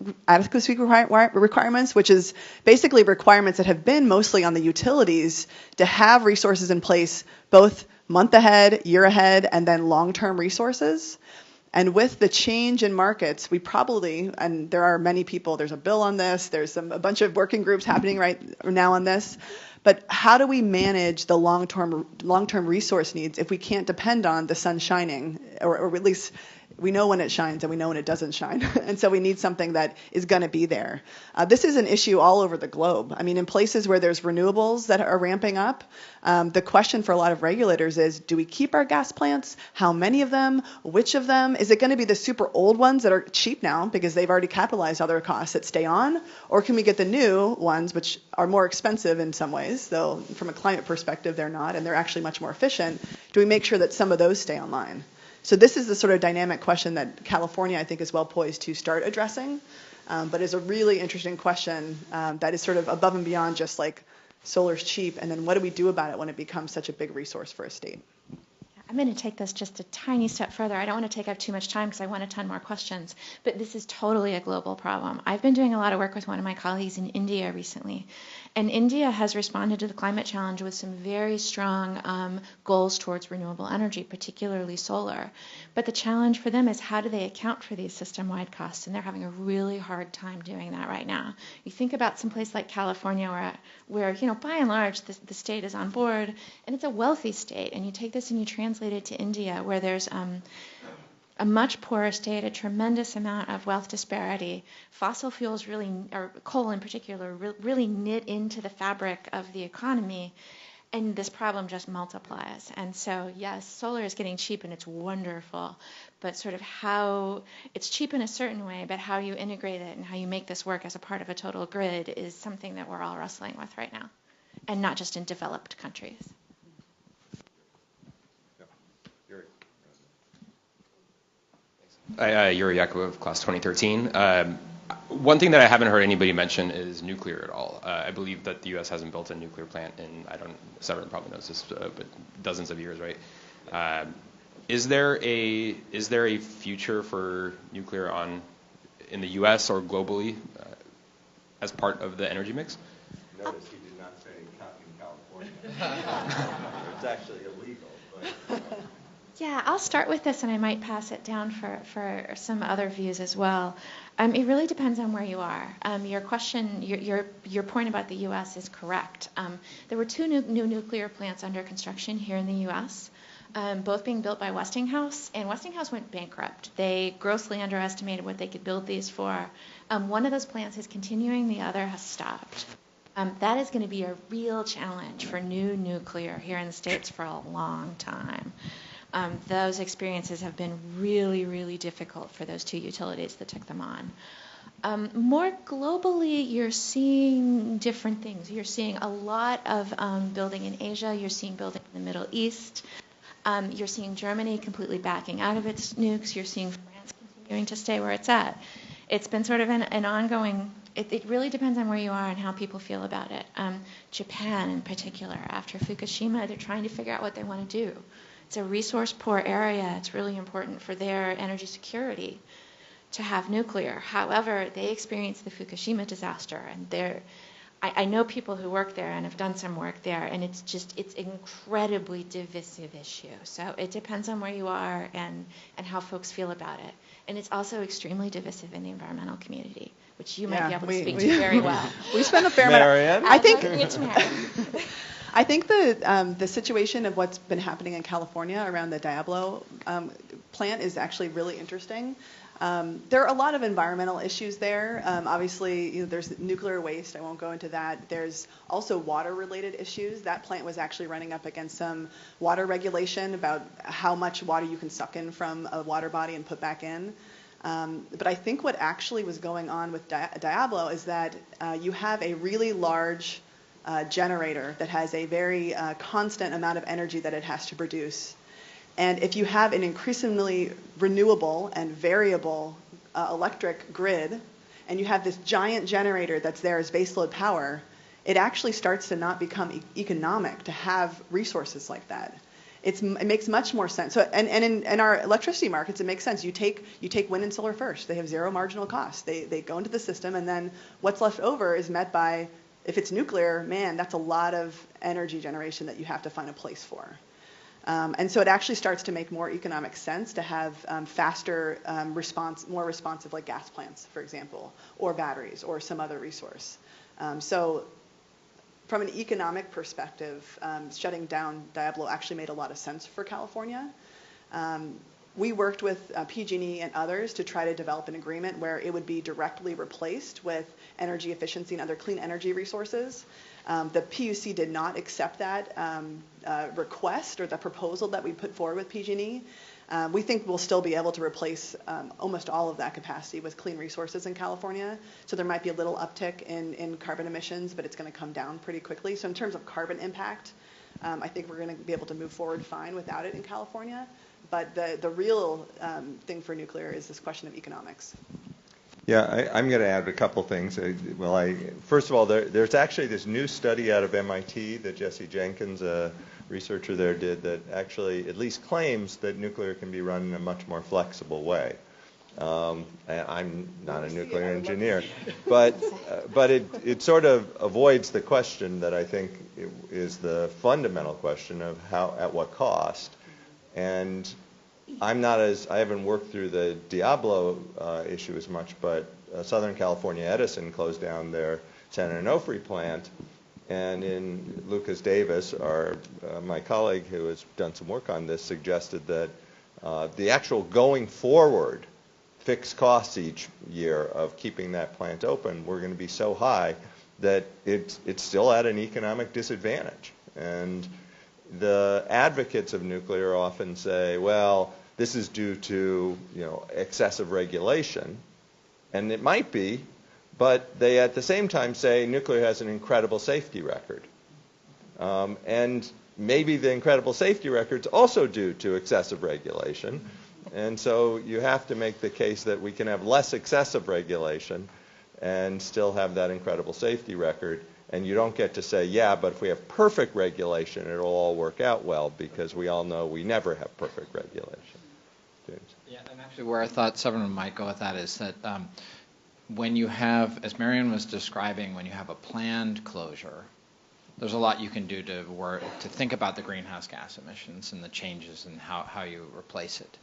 requirements, which is basically requirements that have been mostly on the utilities to have resources in place, both month ahead, year ahead, and then long-term resources. And with the change in markets, we probably, and there are many people, there's a bill on this, there's a bunch of working groups happening right now on this, but how do we manage the long-term resource needs if we can't depend on the sun shining, or at least we know when it shines and we know when it doesn't shine. And so we need something that is going to be there. This is an issue all over the globe. I mean, in places where there's renewables that are ramping up, the question for a lot of regulators is, do we keep our gas plants? How many of them? Which of them? Is it going to be the super old ones that are cheap now because they've already capitalized other costs that stay on? Or can we get the new ones, which are more expensive in some ways, though from a climate perspective they're not, and they're actually much more efficient? Do we make sure that some of those stay online? So this is the sort of dynamic question that California, I think, is well poised to start addressing, but is a really interesting question that is sort of above and beyond just like solar's cheap, and then what do we do about it when it becomes such a big resource for a state? I'm going to take this just a tiny step further. I don't want to take up too much time because I want a ton more questions, but this is totally a global problem. I've been doing a lot of work with one of my colleagues in India recently, and India has responded to the climate challenge with some very strong goals towards renewable energy, particularly solar. But the challenge for them is, how do they account for these system-wide costs? And they're having a really hard time doing that right now. You think about some place like California where by and large, the state is on board, and it's a wealthy state, and you take this and you translate it to India, where there's a much poorer state, a tremendous amount of wealth disparity. Fossil fuels really, or coal in particular, really knit into the fabric of the economy, and this problem just multiplies. And so, yes, solar is getting cheap and it's wonderful, but sort of how it's cheap in a certain way, but how you integrate it and how you make this work as a part of a total grid is something that we're all wrestling with right now, and not just in developed countries. Yuri Yakubov, class 2013. One thing that I haven't heard anybody mention is nuclear at all. I believe that the U.S. hasn't built a nuclear plant in, Severin probably knows this, but dozens of years, right? Is there a future for nuclear in the U.S. or globally as part of the energy mix? Notice he did not say in California. It's actually illegal, but... Yeah, I'll start with this, and I might pass it down for some other views as well. It really depends on where you are. Your question, your point about the U.S. is correct. There were two new nuclear plants under construction here in the U.S., both being built by Westinghouse, and Westinghouse went bankrupt. They grossly underestimated what they could build these for. One of those plants is continuing, the other has stopped. That is going to be a real challenge for new nuclear here in the States for a long time. Those experiences have been really, really difficult for those two utilities that took them on. More globally, you're seeing different things. You're seeing a lot of building in Asia. You're seeing building in the Middle East. You're seeing Germany completely backing out of its nukes. You're seeing France continuing to stay where it's at. It's been sort of an ongoing, it really depends on where you are and how people feel about it. Japan in particular, after Fukushima, they're trying to figure out what they want to do. It's a resource poor area. It's really important for their energy security to have nuclear. However, they experienced the Fukushima disaster, and I know people who work there and have done some work there, and it's incredibly divisive issue. So it depends on where you are and how folks feel about it. And it's also extremely divisive in the environmental community, which you might be able to speak to very well. We spent a fair amount. Merrian? I think It's Merrian. I think the situation of what's been happening in California around the Diablo plant is actually really interesting. There are a lot of environmental issues there. Obviously, there's nuclear waste. I won't go into that. There's also water-related issues. That plant was actually running up against some water regulation about how much water you can suck in from a water body and put back in. But I think what actually was going on with Diablo is that you have a really large generator that has a very constant amount of energy that it has to produce. And if you have an increasingly renewable and variable electric grid, and you have this giant generator that's there as baseload power, it actually starts to not become economic to have resources like that. It makes much more sense. So, and in our electricity markets, it makes sense. You take wind and solar first. They have zero marginal cost. They go into the system, and then what's left over is met by, if it's nuclear, man, that's a lot of energy generation that you have to find a place for. And so it actually starts to make more economic sense to have faster response, more responsive like gas plants, for example, or batteries or some other resource. So from an economic perspective, shutting down Diablo actually made a lot of sense for California. We worked with PG&E and others to try to develop an agreement where it would be directly replaced with energy efficiency and other clean energy resources. The PUC did not accept that request or the proposal that we put forward with PG&E. We think we'll still be able to replace almost all of that capacity with clean resources in California. So there might be a little uptick in carbon emissions, but it's going to come down pretty quickly. So in terms of carbon impact, I think we're going to be able to move forward fine without it in California. But the real thing for nuclear is this question of economics. Yeah, I'm going to add a couple things. First of all, there's actually this new study out of MIT that Jesse Jenkins, a researcher there, did that actually at least claims that nuclear can be run in a much more flexible way. I'm not a nuclear engineer, but it sort of avoids the question that I think is the fundamental question of at what cost. And I haven't worked through the Diablo issue as much, but Southern California Edison closed down their San Onofre plant, and in Lucas Davis, my colleague who has done some work on this, suggested that the actual going forward fixed costs each year of keeping that plant open were going to be so high that it's still at an economic disadvantage. And the advocates of nuclear often say, well, this is due to excessive regulation, and it might be, but they at the same time say nuclear has an incredible safety record. And maybe the incredible safety record's also due to excessive regulation. And so you have to make the case that we can have less excessive regulation and still have that incredible safety record. And you don't get to say, yeah, but if we have perfect regulation, it'll all work out well, because we all know we never have perfect regulation. James? Yeah, and actually where I thought Severin might go with that is that when you have, as Merrian was describing, when you have a planned closure, there's a lot you can do to think about the greenhouse gas emissions and the changes and how you replace it.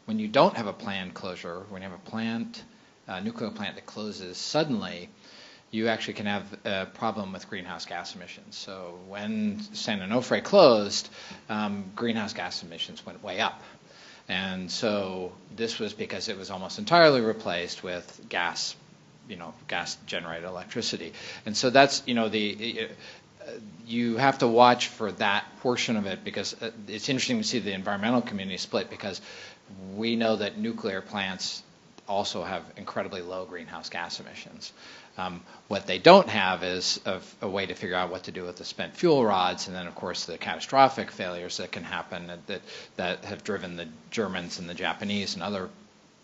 When you don't have a planned closure, when you have a nuclear plant that closes suddenly, you actually can have a problem with greenhouse gas emissions. So when San Onofre closed, greenhouse gas emissions went way up. And so this was because it was almost entirely replaced with gas generated electricity. And so that's, you have to watch for that portion of it, because it's interesting to see the environmental community split, because we know that nuclear plants also have incredibly low greenhouse gas emissions. What they don't have is a way to figure out what to do with the spent fuel rods, and then of course the catastrophic failures that can happen that have driven the Germans and the Japanese and other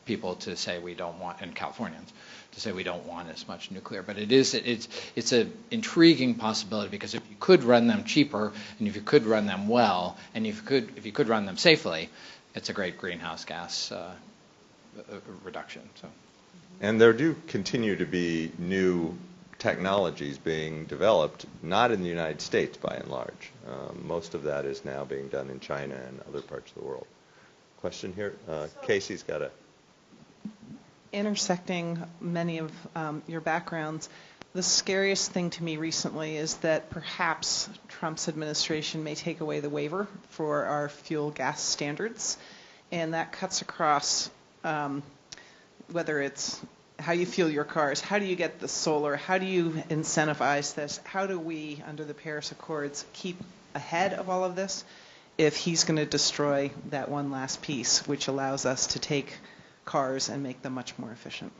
people to say we don't want, and Californians, to say we don't want as much nuclear. But it's an intriguing possibility, because if you could run them cheaper, and if you could run them well, and if you could run them safely, it's a great greenhouse gas reduction. So. And there do continue to be new technologies being developed, not in the United States by and large. Most of that is now being done in China and other parts of the world. Question here? Casey's got a... Intersecting many of your backgrounds, the scariest thing to me recently is that perhaps Trump's administration may take away the waiver for our fuel gas standards, and that cuts across whether it's how you fuel your cars, how do you get the solar, how do you incentivize this, how do we, under the Paris Accords, keep ahead of all of this if he's going to destroy that one last piece, which allows us to take cars and make them much more efficient.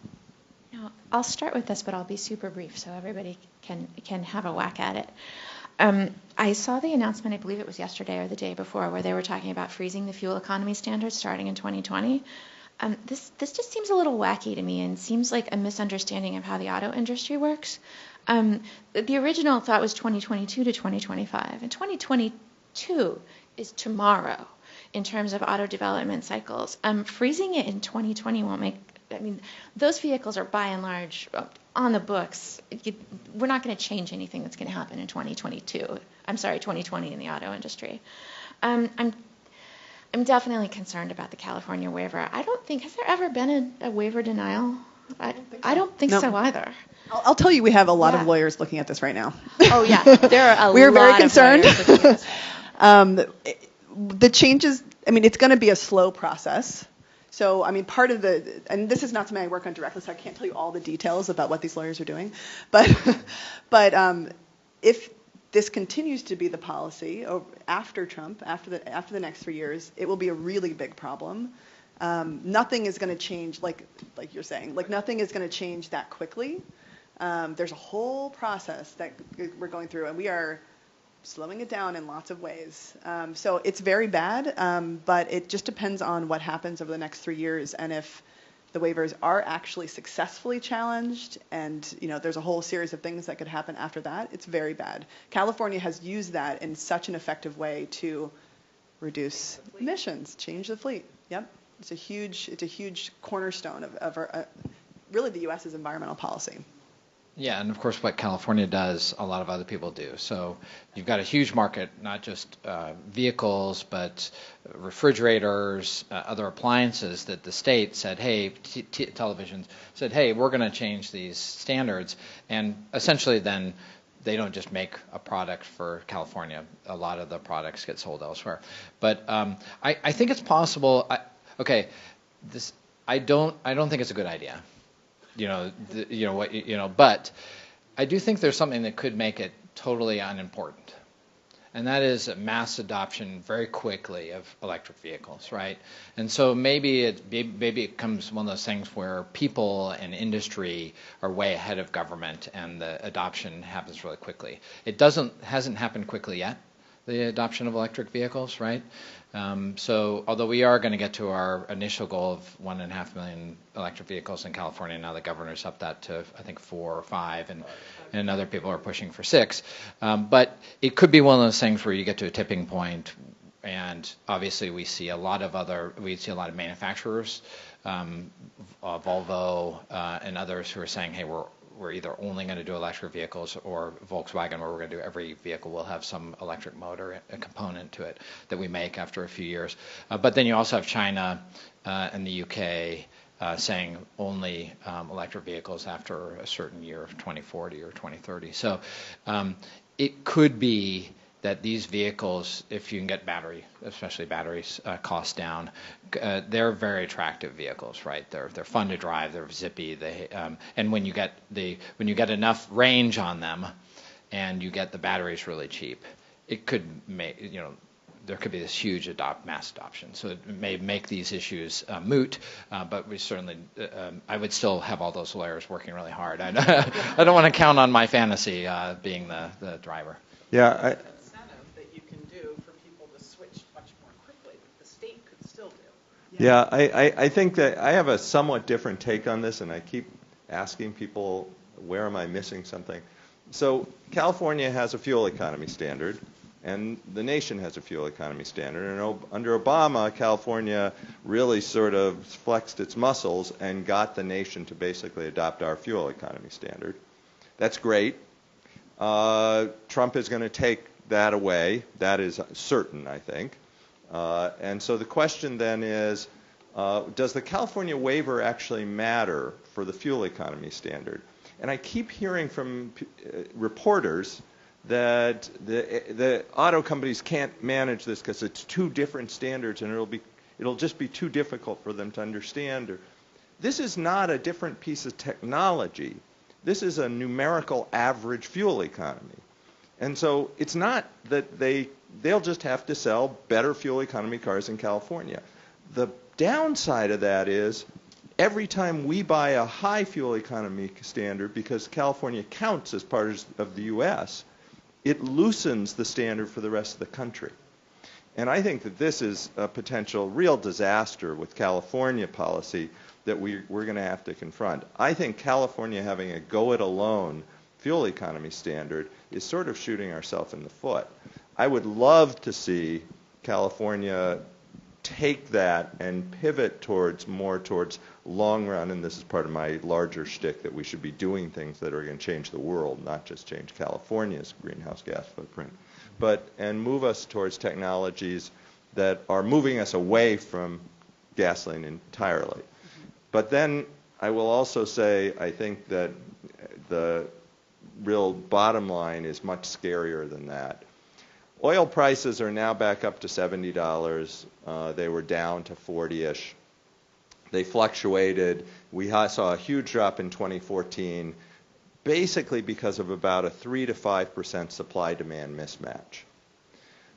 Now, I'll start with this, but I'll be super brief so everybody can have a whack at it. I saw the announcement, I believe it was yesterday or the day before, where they were talking about freezing the fuel economy standards starting in 2020. This just seems a little wacky to me and seems like a misunderstanding of how the auto industry works. The original thought was 2022 to 2025, and 2022 is tomorrow in terms of auto development cycles. Freezing it in 2020 won't make, I mean, those vehicles are by and large on the books. We're not going to change anything that's going to happen in 2020 in the auto industry. I'm definitely concerned about the California waiver. I don't think, has there ever been a waiver denial? I don't think so either. I'll tell you, we have a lot of lawyers looking at this right now. Oh, yeah. There are a We're lot very of concerned. lawyers looking at this. The changes, I mean, it's going to be a slow process. So, I mean, part of and this is not something I work on directly, so I can't tell you all the details about what these lawyers are doing. But if this continues to be the policy after Trump, after the next 3 years, it will be a really big problem. Nothing is going to change, like you're saying, like nothing is going to change that quickly. There's a whole process that we're going through, and we are slowing it down in lots of ways. So it's very bad, but it just depends on what happens over the next 3 years, and if the waivers are actually successfully challenged, and there's a whole series of things that could happen after that. It's very bad. California has used that in such an effective way to reduce emissions, change the fleet. Yep, it's a huge cornerstone of our, really the U.S.'s environmental policy. Yeah, and of course what California does, a lot of other people do. So you've got a huge market, not just vehicles, but refrigerators, other appliances that the state said, hey, televisions said, hey, we're going to change these standards. And essentially then they don't just make a product for California. A lot of the products get sold elsewhere. But I think it's possible. I don't think it's a good idea. But I do think there's something that could make it totally unimportant, and that is a mass adoption very quickly of electric vehicles, right? And so maybe it becomes one of those things where people and industry are way ahead of government, and the adoption happens really quickly. It hasn't happened quickly yet, the adoption of electric vehicles, right? So although we are going to get to our initial goal of 1.5 million electric vehicles in California, now the governor's upped that to, I think, 4 or 5, and other people are pushing for 6. But it could be one of those things where you get to a tipping point, and obviously we see a lot of manufacturers, Volvo and others who are saying, hey, we're either only going to do electric vehicles, or Volkswagen, where we're going to do every vehicle will have some electric motor, a component to it that we make after a few years. But then you also have China and the UK saying only electric vehicles after a certain year of 2040 or 2030. So it could be that these vehicles, if you can get especially batteries cost down, they're very attractive vehicles, right? They're fun to drive, they're zippy, and when you get enough range on them, and you get the batteries really cheap, it could make there could be this huge mass adoption. So it may make these issues moot, but we certainly, I would still have all those lawyers working really hard. I don't want to count on my fantasy being the driver. Yeah, Incentive that you can do for people to switch much more quickly that the state could still do. Yeah, I think that I have a somewhat different take on this, and I keep asking people, where am I missing something? So California has a fuel economy standard, and the nation has a fuel economy standard. And under Obama, California really sort of flexed its muscles and got the nation to basically adopt our fuel economy standard. That's great. Trump is going to take that away. That is certain, I think. And so the question then is, does the California waiver actually matter for the fuel economy standard? And I keep hearing from reporters that the auto companies can't manage this because it's two different standards and it'll just be too difficult for them to understand. This is not a different piece of technology. This is a numerical average fuel economy. And so it's not that they'll just have to sell better fuel economy cars in California. The downside of that is every time we buy a high fuel economy standard, because California counts as part of the U.S., it loosens the standard for the rest of the country. And I think that this is a potential real disaster with California policy that we're going to have to confront. I think California having a go-it-alone fuel economy standard is sort of shooting ourselves in the foot. I would love to see California take that and pivot more towards long run, and this is part of my larger shtick, that we should be doing things that are going to change the world, not just change California's greenhouse gas footprint, and move us towards technologies that are moving us away from gasoline entirely. But then I will also say I think that the real bottom line is much scarier than that. Oil prices are now back up to $70. They were down to 40-ish. They fluctuated. We saw a huge drop in 2014, basically because of about a 3 to 5% supply-demand mismatch.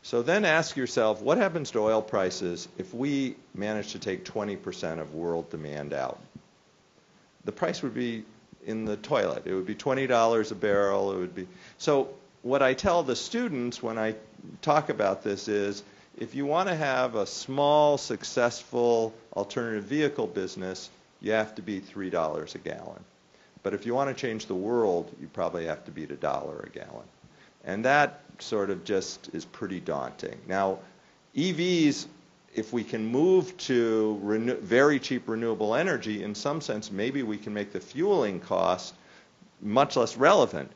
So then ask yourself, what happens to oil prices if we manage to take 20% of world demand out? The price would be in the toilet. It would be $20 a barrel. It would be. So what I tell the students when I talk about this is, if you want to have a small, successful alternative vehicle business, you have to beat $3 a gallon. But if you want to change the world, you probably have to beat $1 a gallon. And that sort of just is pretty daunting. Now, EVs, if we can move to very cheap renewable energy, in some sense, maybe we can make the fueling cost much less relevant.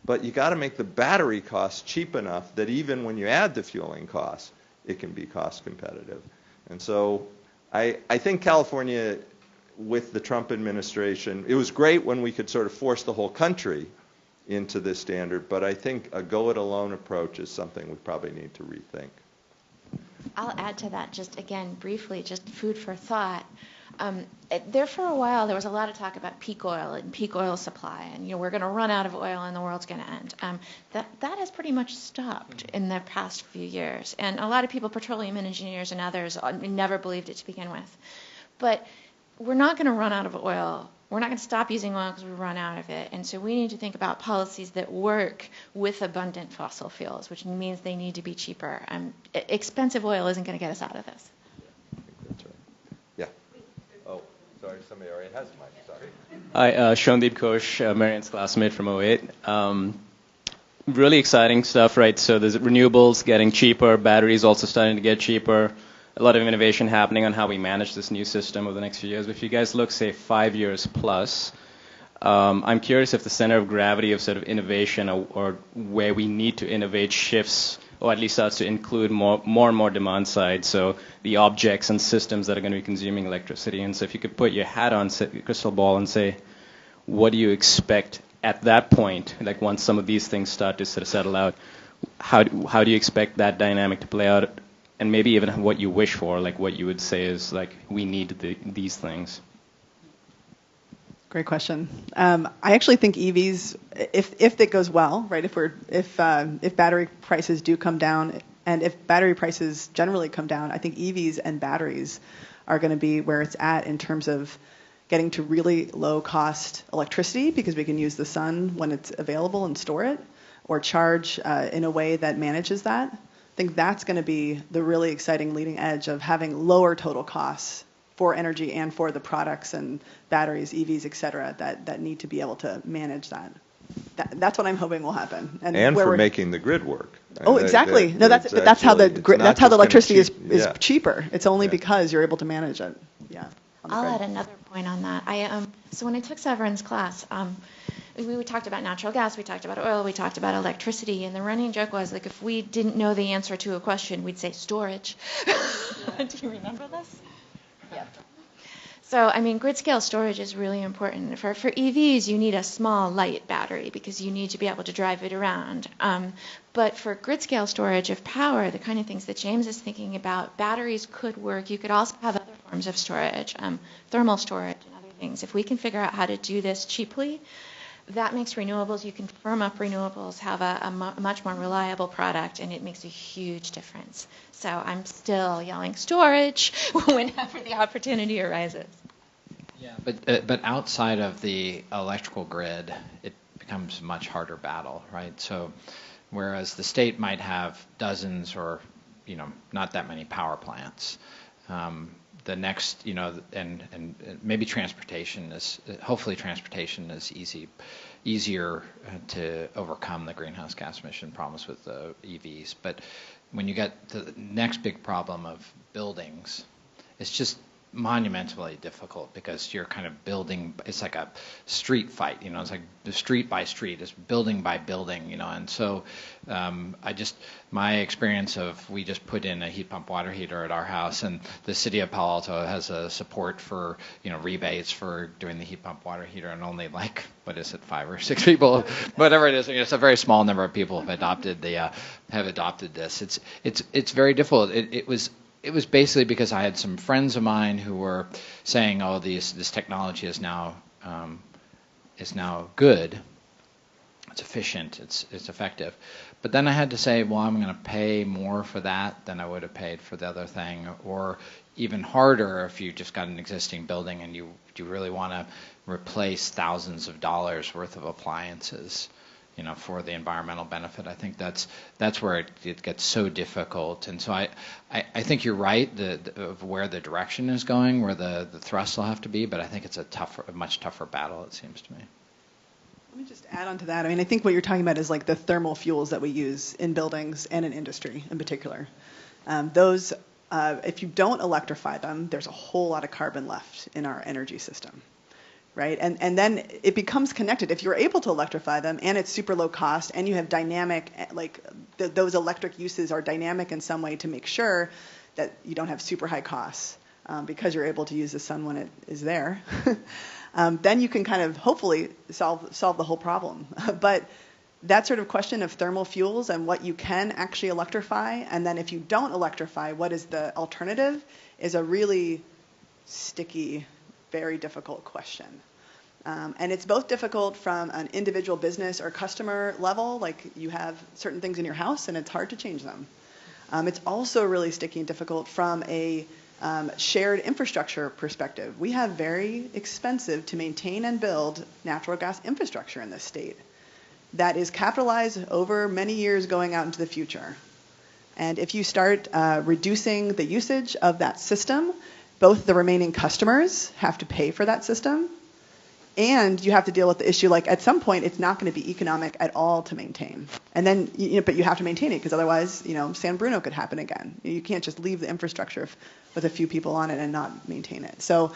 But you got to make the battery cost cheap enough that even when you add the fueling costs, it can be cost competitive. And so I think California, with the Trump administration, it was great when we could sort of force the whole country into this standard, but I think a go-it-alone approach is something we probably need to rethink. I'll add to that just again briefly, just food for thought. There for a while there was a lot of talk about peak oil and peak oil supply, and we're going to run out of oil and the world's going to end. That has pretty much stopped in the past few years, and a lot of people, petroleum engineers and others, never believed it to begin with. But we're not going to run out of oil. We're not going to stop using oil because we run out of it. And so we need to think about policies that work with abundant fossil fuels, which means they need to be cheaper. Expensive oil isn't going to get us out of this. I think that's right. Yeah. Oh, sorry, somebody already has the mic. Sorry. Hi, Shondeep Ghosh, Merrian's classmate from 08. Really exciting stuff, right? So there's renewables getting cheaper, batteries also starting to get cheaper. A lot of innovation happening on how we manage this new system over the next few years. But if you guys look, say, 5 years plus, I'm curious if the center of gravity of sort of innovation or where we need to innovate shifts, or at least starts to include more and more demand side, so the objects and systems that are going to be consuming electricity. And so if you could put your hat on, your crystal ball, and say, what do you expect at that point, like once some of these things start to sort of settle out, how do you expect that dynamic to play out? And maybe even what you wish for, like what you would say is like, we need these things. Great question. I actually think EVs, if it goes well, right? If battery prices do come down, And if battery prices generally come down, I think EVs and batteries are going to be where it's at in terms of getting to really low-cost electricity, because we can use the sun when it's available and store it, or charge in a way that manages that. I think that's going to be the really exciting leading edge of having lower total costs for energy and for the products and batteries, EVs, et cetera, that need to be able to manage that. That's what I'm hoping will happen. And for making the grid work. Oh, exactly. No, that's how the electricity is cheaper. It's only because you're able to manage it. Yeah. I'll add another point on that. So when I took Severin's class, we talked about natural gas, we talked about oil, we talked about electricity, and the running joke was, like, if we didn't know the answer to a question, we'd say storage. Do you remember this? Yeah. So, I mean, grid scale storage is really important. For EVs, you need a small, light battery because you need to be able to drive it around. But for grid scale storage of power, the kind of things that James is thinking about, batteries could work. You could also have other forms of storage, thermal storage and other things. If we can figure out how to do this cheaply, that makes renewables, you can firm up renewables, have a much more reliable product, and it makes a huge difference. So I'm still yelling storage whenever the opportunity arises. Yeah, but outside of the electrical grid, it becomes a much harder battle, right? So whereas the state might have dozens or, not that many power plants, the next, and maybe hopefully transportation is easier to overcome the greenhouse gas emission problems with the EVs. But when you get to the next big problem of buildings, it's just monumentally difficult because you're kind of building, it's like a street fight, it's like the street by street, it's building by building, and so my experience of, we just put in a heat pump water heater at our house, and the city of Palo Alto has a support for, rebates for doing the heat pump water heater, and only 5 or 6 people, whatever it is, it's a very small number of people have adopted this. It's very difficult. It was basically because I had some friends of mine who were saying, "Oh, this technology is now good. It's efficient. It's effective." But then I had to say, "Well, I'm going to pay more for that than I would have paid for the other thing," or even harder if you just got an existing building and you really want to replace thousands of dollars worth of appliances. For the environmental benefit. I think that's where it gets so difficult. And so I think you're right of where the direction is going, where the thrust will have to be, but I think it's a much tougher battle, it seems to me. Let me just add on to that. I mean, I think what you're talking about is like the thermal fuels that we use in buildings and in industry in particular. Those, if you don't electrify them, there's a whole lot of carbon left in our energy system. Right, and then it becomes connected. If you're able to electrify them and it's super low cost and you have dynamic, those electric uses are dynamic in some way to make sure that you don't have super high costs because you're able to use the sun when it is there, then you can kind of hopefully solve the whole problem. But that sort of question of thermal fuels and what you can actually electrify, and then if you don't electrify, what is the alternative, is a really sticky, very difficult question. And it's both difficult from an individual business or customer level, like you have certain things in your house and it's hard to change them. It's also really sticky and difficult from a shared infrastructure perspective. We have very expensive to maintain and build natural gas infrastructure in this state that is capitalized over many years going out into the future. And if you start reducing the usage of that system, both the remaining customers have to pay for that system, and you have to deal with the issue, like at some point it's not going to be economic at all to maintain. And then, but you have to maintain it because otherwise, San Bruno could happen again. You can't just leave the infrastructure with a few people on it and not maintain it. So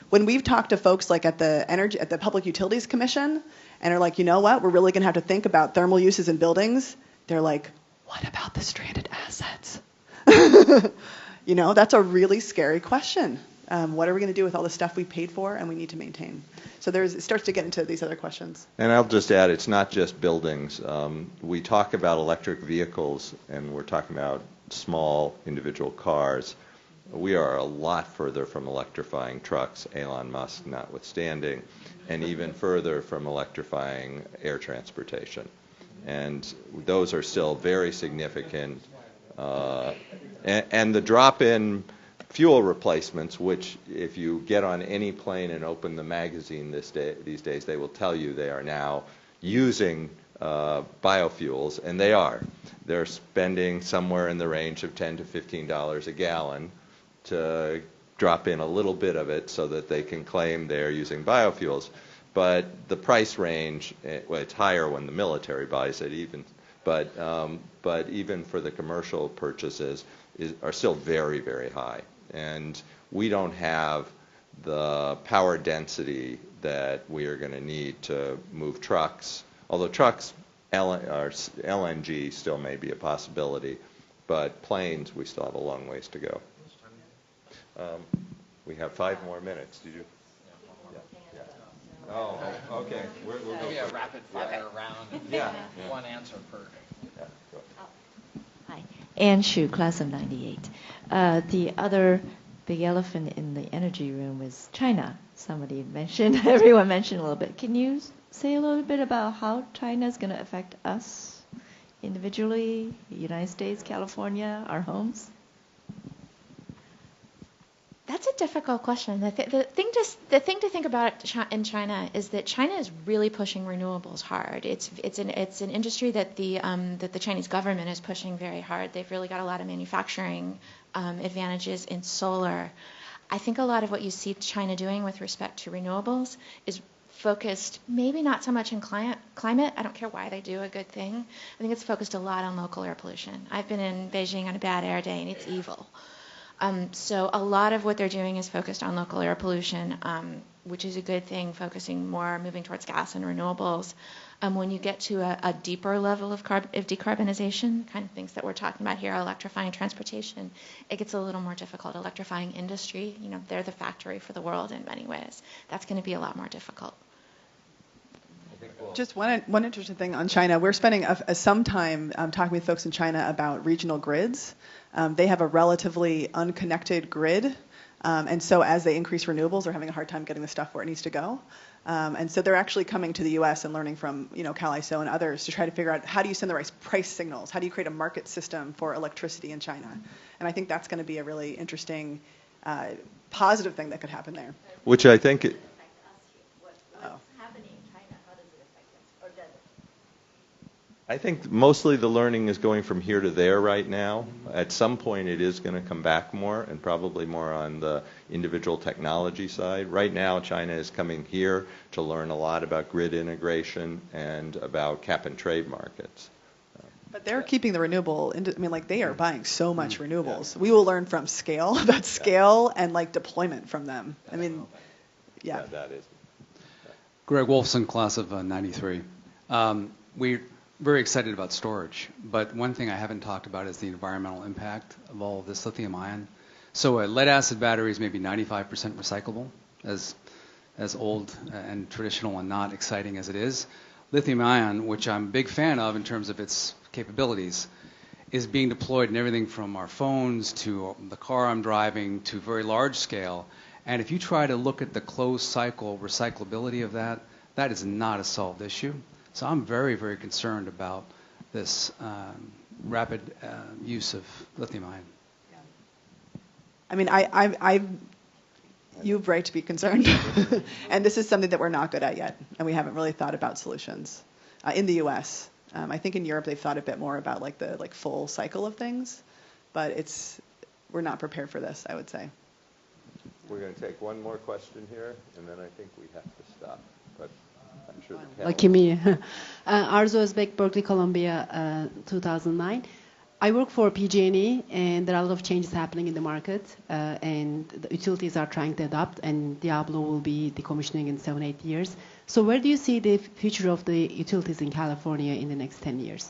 when we've talked to folks like at the Public Utilities Commission, and are like, you know what, we're really going to have to think about thermal uses in buildings, they're like, what about the stranded assets? That's a really scary question. What are we going to do with all the stuff we paid for and we need to maintain? So it starts to get into these other questions. And I'll just add, it's not just buildings. We talk about electric vehicles, and we're talking about small individual cars. We are a lot further from electrifying trucks, Elon Musk notwithstanding, and even further from electrifying air transportation. And those are still very significant And the drop-in fuel replacements, which if you get on any plane and open the magazine these days, they will tell you they are now using biofuels, and they are. They're spending somewhere in the range of $10 to $15 a gallon to drop in a little bit of it so that they can claim they're using biofuels. But the price range, well, it's higher when the military buys it, but even for the commercial purchases are still very, very high. And we don't have the power density that we are going to need to move trucks. Although trucks, LNG still may be a possibility, but planes, we still have a long ways to go. We have 5 more minutes. Did you? Yeah. Oh, okay. We'll go. Maybe a rapid fire round. Yeah. One answer per. Yeah, go. Hi, Ann Shu, class of '98. The other big elephant in the energy room is China. Somebody mentioned, everyone mentioned a little bit. Can you say a little bit about how China is going to affect us individually, the United States, California, our homes? That's a difficult question. The thing to think about in China is that China is really pushing renewables hard. It's an industry that the Chinese government is pushing very hard. They've really got a lot of manufacturing advantages in solar. I think a lot of what you see China doing with respect to renewables is focused maybe not so much in climate. I don't care why they do a good thing. I think it's focused a lot on local air pollution. I've been in Beijing on a bad air day, and it's evil. So a lot of what they're doing is focused on local air pollution, which is a good thing, moving towards gas and renewables. When you get to a deeper level of decarbonization, kind of things that we're talking about here, electrifying transportation, it gets a little more difficult. Electrifying industry, they're the factory for the world in many ways. That's going to be a lot more difficult. Just one interesting thing on China. We're spending some time talking with folks in China about regional grids. They have a relatively unconnected grid, and so as they increase renewables, they're having a hard time getting the stuff where it needs to go. And so they're actually coming to the U.S. and learning from CalISO and others to try to figure out how do you send the right price signals? How do you create a market system for electricity in China? And I think that's going to be a really interesting, positive thing that could happen there. Which I think I think mostly the learning is going from here to there right now. At some point it is going to come back more, and probably more on the individual technology side. Right now China is coming here to learn a lot about grid integration and about cap and trade markets. But they're keeping the renewable, they are buying so much renewables. We will learn from scale, about scale and deployment from them. Yeah, that is. Greg Wolfson, class of '93. We're very excited about storage, but one thing I haven't talked about is the environmental impact of all of this lithium ion. So lead acid batteries may be 95% recyclable, as old and traditional and not exciting as it is. Lithium ion, which I'm a big fan of in terms of its capabilities, is being deployed in everything from our phones to the car I'm driving to very large scale. And if you try to look at the closed cycle recyclability of that, that is not a solved issue. So I'm very, very concerned about this rapid use of lithium ion. You have right to be concerned. And this is something that we're not good at yet, and we haven't really thought about solutions in the U.S. I think in Europe they've thought a bit more about the full cycle of things, but we're not prepared for this, I would say. We're going to take one more question here, and then I think we have to stop. But I'm sure the Lucky me. Arzu Özbek, Berkeley, Columbia, 2009. I work for PG&E, and there are a lot of changes happening in the market, and the utilities are trying to adapt, and Diablo will be decommissioning in 7-8 years. So where do you see the future of the utilities in California in the next 10 years?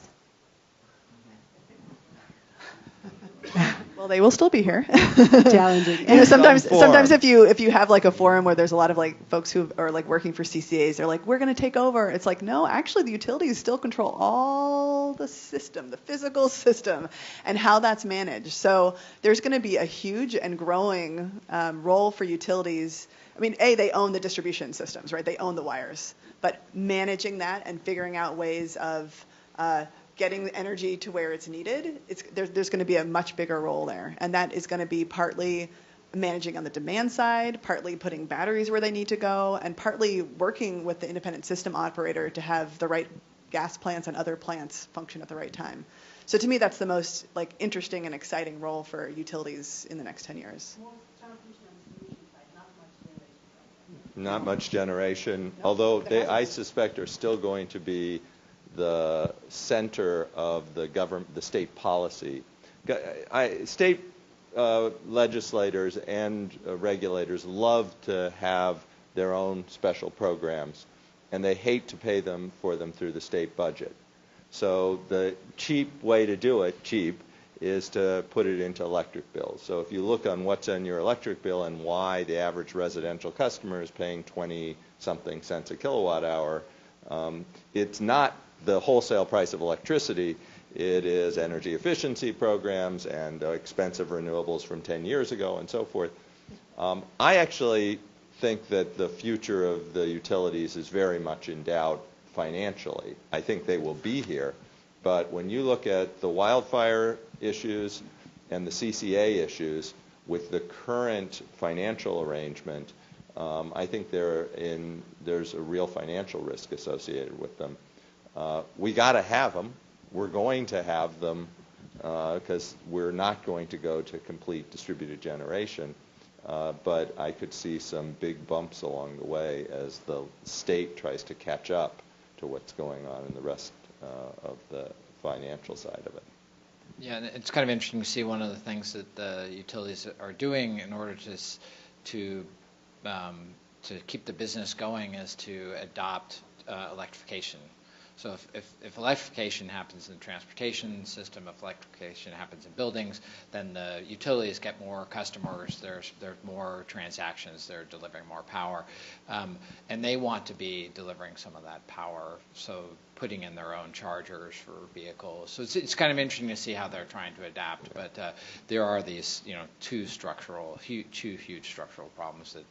Well, they will still be here. Challenging. Sometimes if you have a forum where there's a lot of folks who are working for CCAs, they're we're going to take over. It's no, actually the utilities still control all the system, the physical system, and how that's managed. So there's going to be a huge and growing role for utilities. They own the distribution systems, right? They own the wires, but managing that and figuring out ways of getting the energy to where it's needed, there's going to be a much bigger role there. And that is going to be partly managing on the demand side, partly putting batteries where they need to go, and partly working with the independent system operator to have the right gas plants and other plants function at the right time. So to me, that's the most interesting and exciting role for utilities in the next 10 years. Not much generation, although they, I suspect, are still going to be the center of the state policy. State legislators and regulators love to have their own special programs, and they hate to pay for them through the state budget. So the cheap way to do it, is to put it into electric bills. So if you look on what's on your electric bill and why the average residential customer is paying 20-something cents a kilowatt hour, it's not the wholesale price of electricity. It is energy efficiency programs and expensive renewables from 10 years ago and so forth. I actually think that the future of the utilities is very much in doubt financially. I think they will be here. But when you look at the wildfire issues and the CCA issues with the current financial arrangement, I think there's a real financial risk associated with them. We got to have them. We're going to have them because we're not going to go to complete distributed generation. But I could see some big bumps along the way as the state tries to catch up to what's going on in the rest of the financial side of it. Yeah, and it's kind of interesting to see one of the things that the utilities are doing in order to keep the business going is to adopt electrification. So if electrification happens in the transportation system, if electrification happens in buildings, then the utilities get more customers, there's more transactions, they're delivering more power, and they want to be delivering some of that power, so putting in their own chargers for vehicles. So it's kind of interesting to see how they're trying to adapt, but there are these two huge structural problems that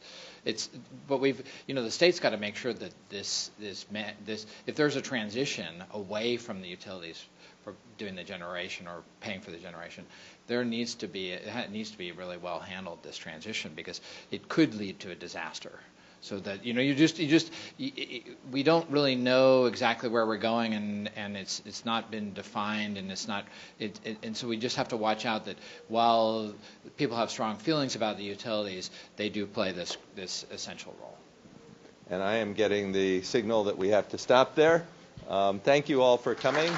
but the state's got to make sure that this if there's a transition away from the utilities for doing the generation or paying for the generation, it needs to be really well handled, this transition, because it could lead to a disaster. So that we don't really know exactly where we're going, and it's not been defined, and and so we just have to watch out that while people have strong feelings about the utilities, they do play this essential role. And I am getting the signal that we have to stop there. Thank you all for coming.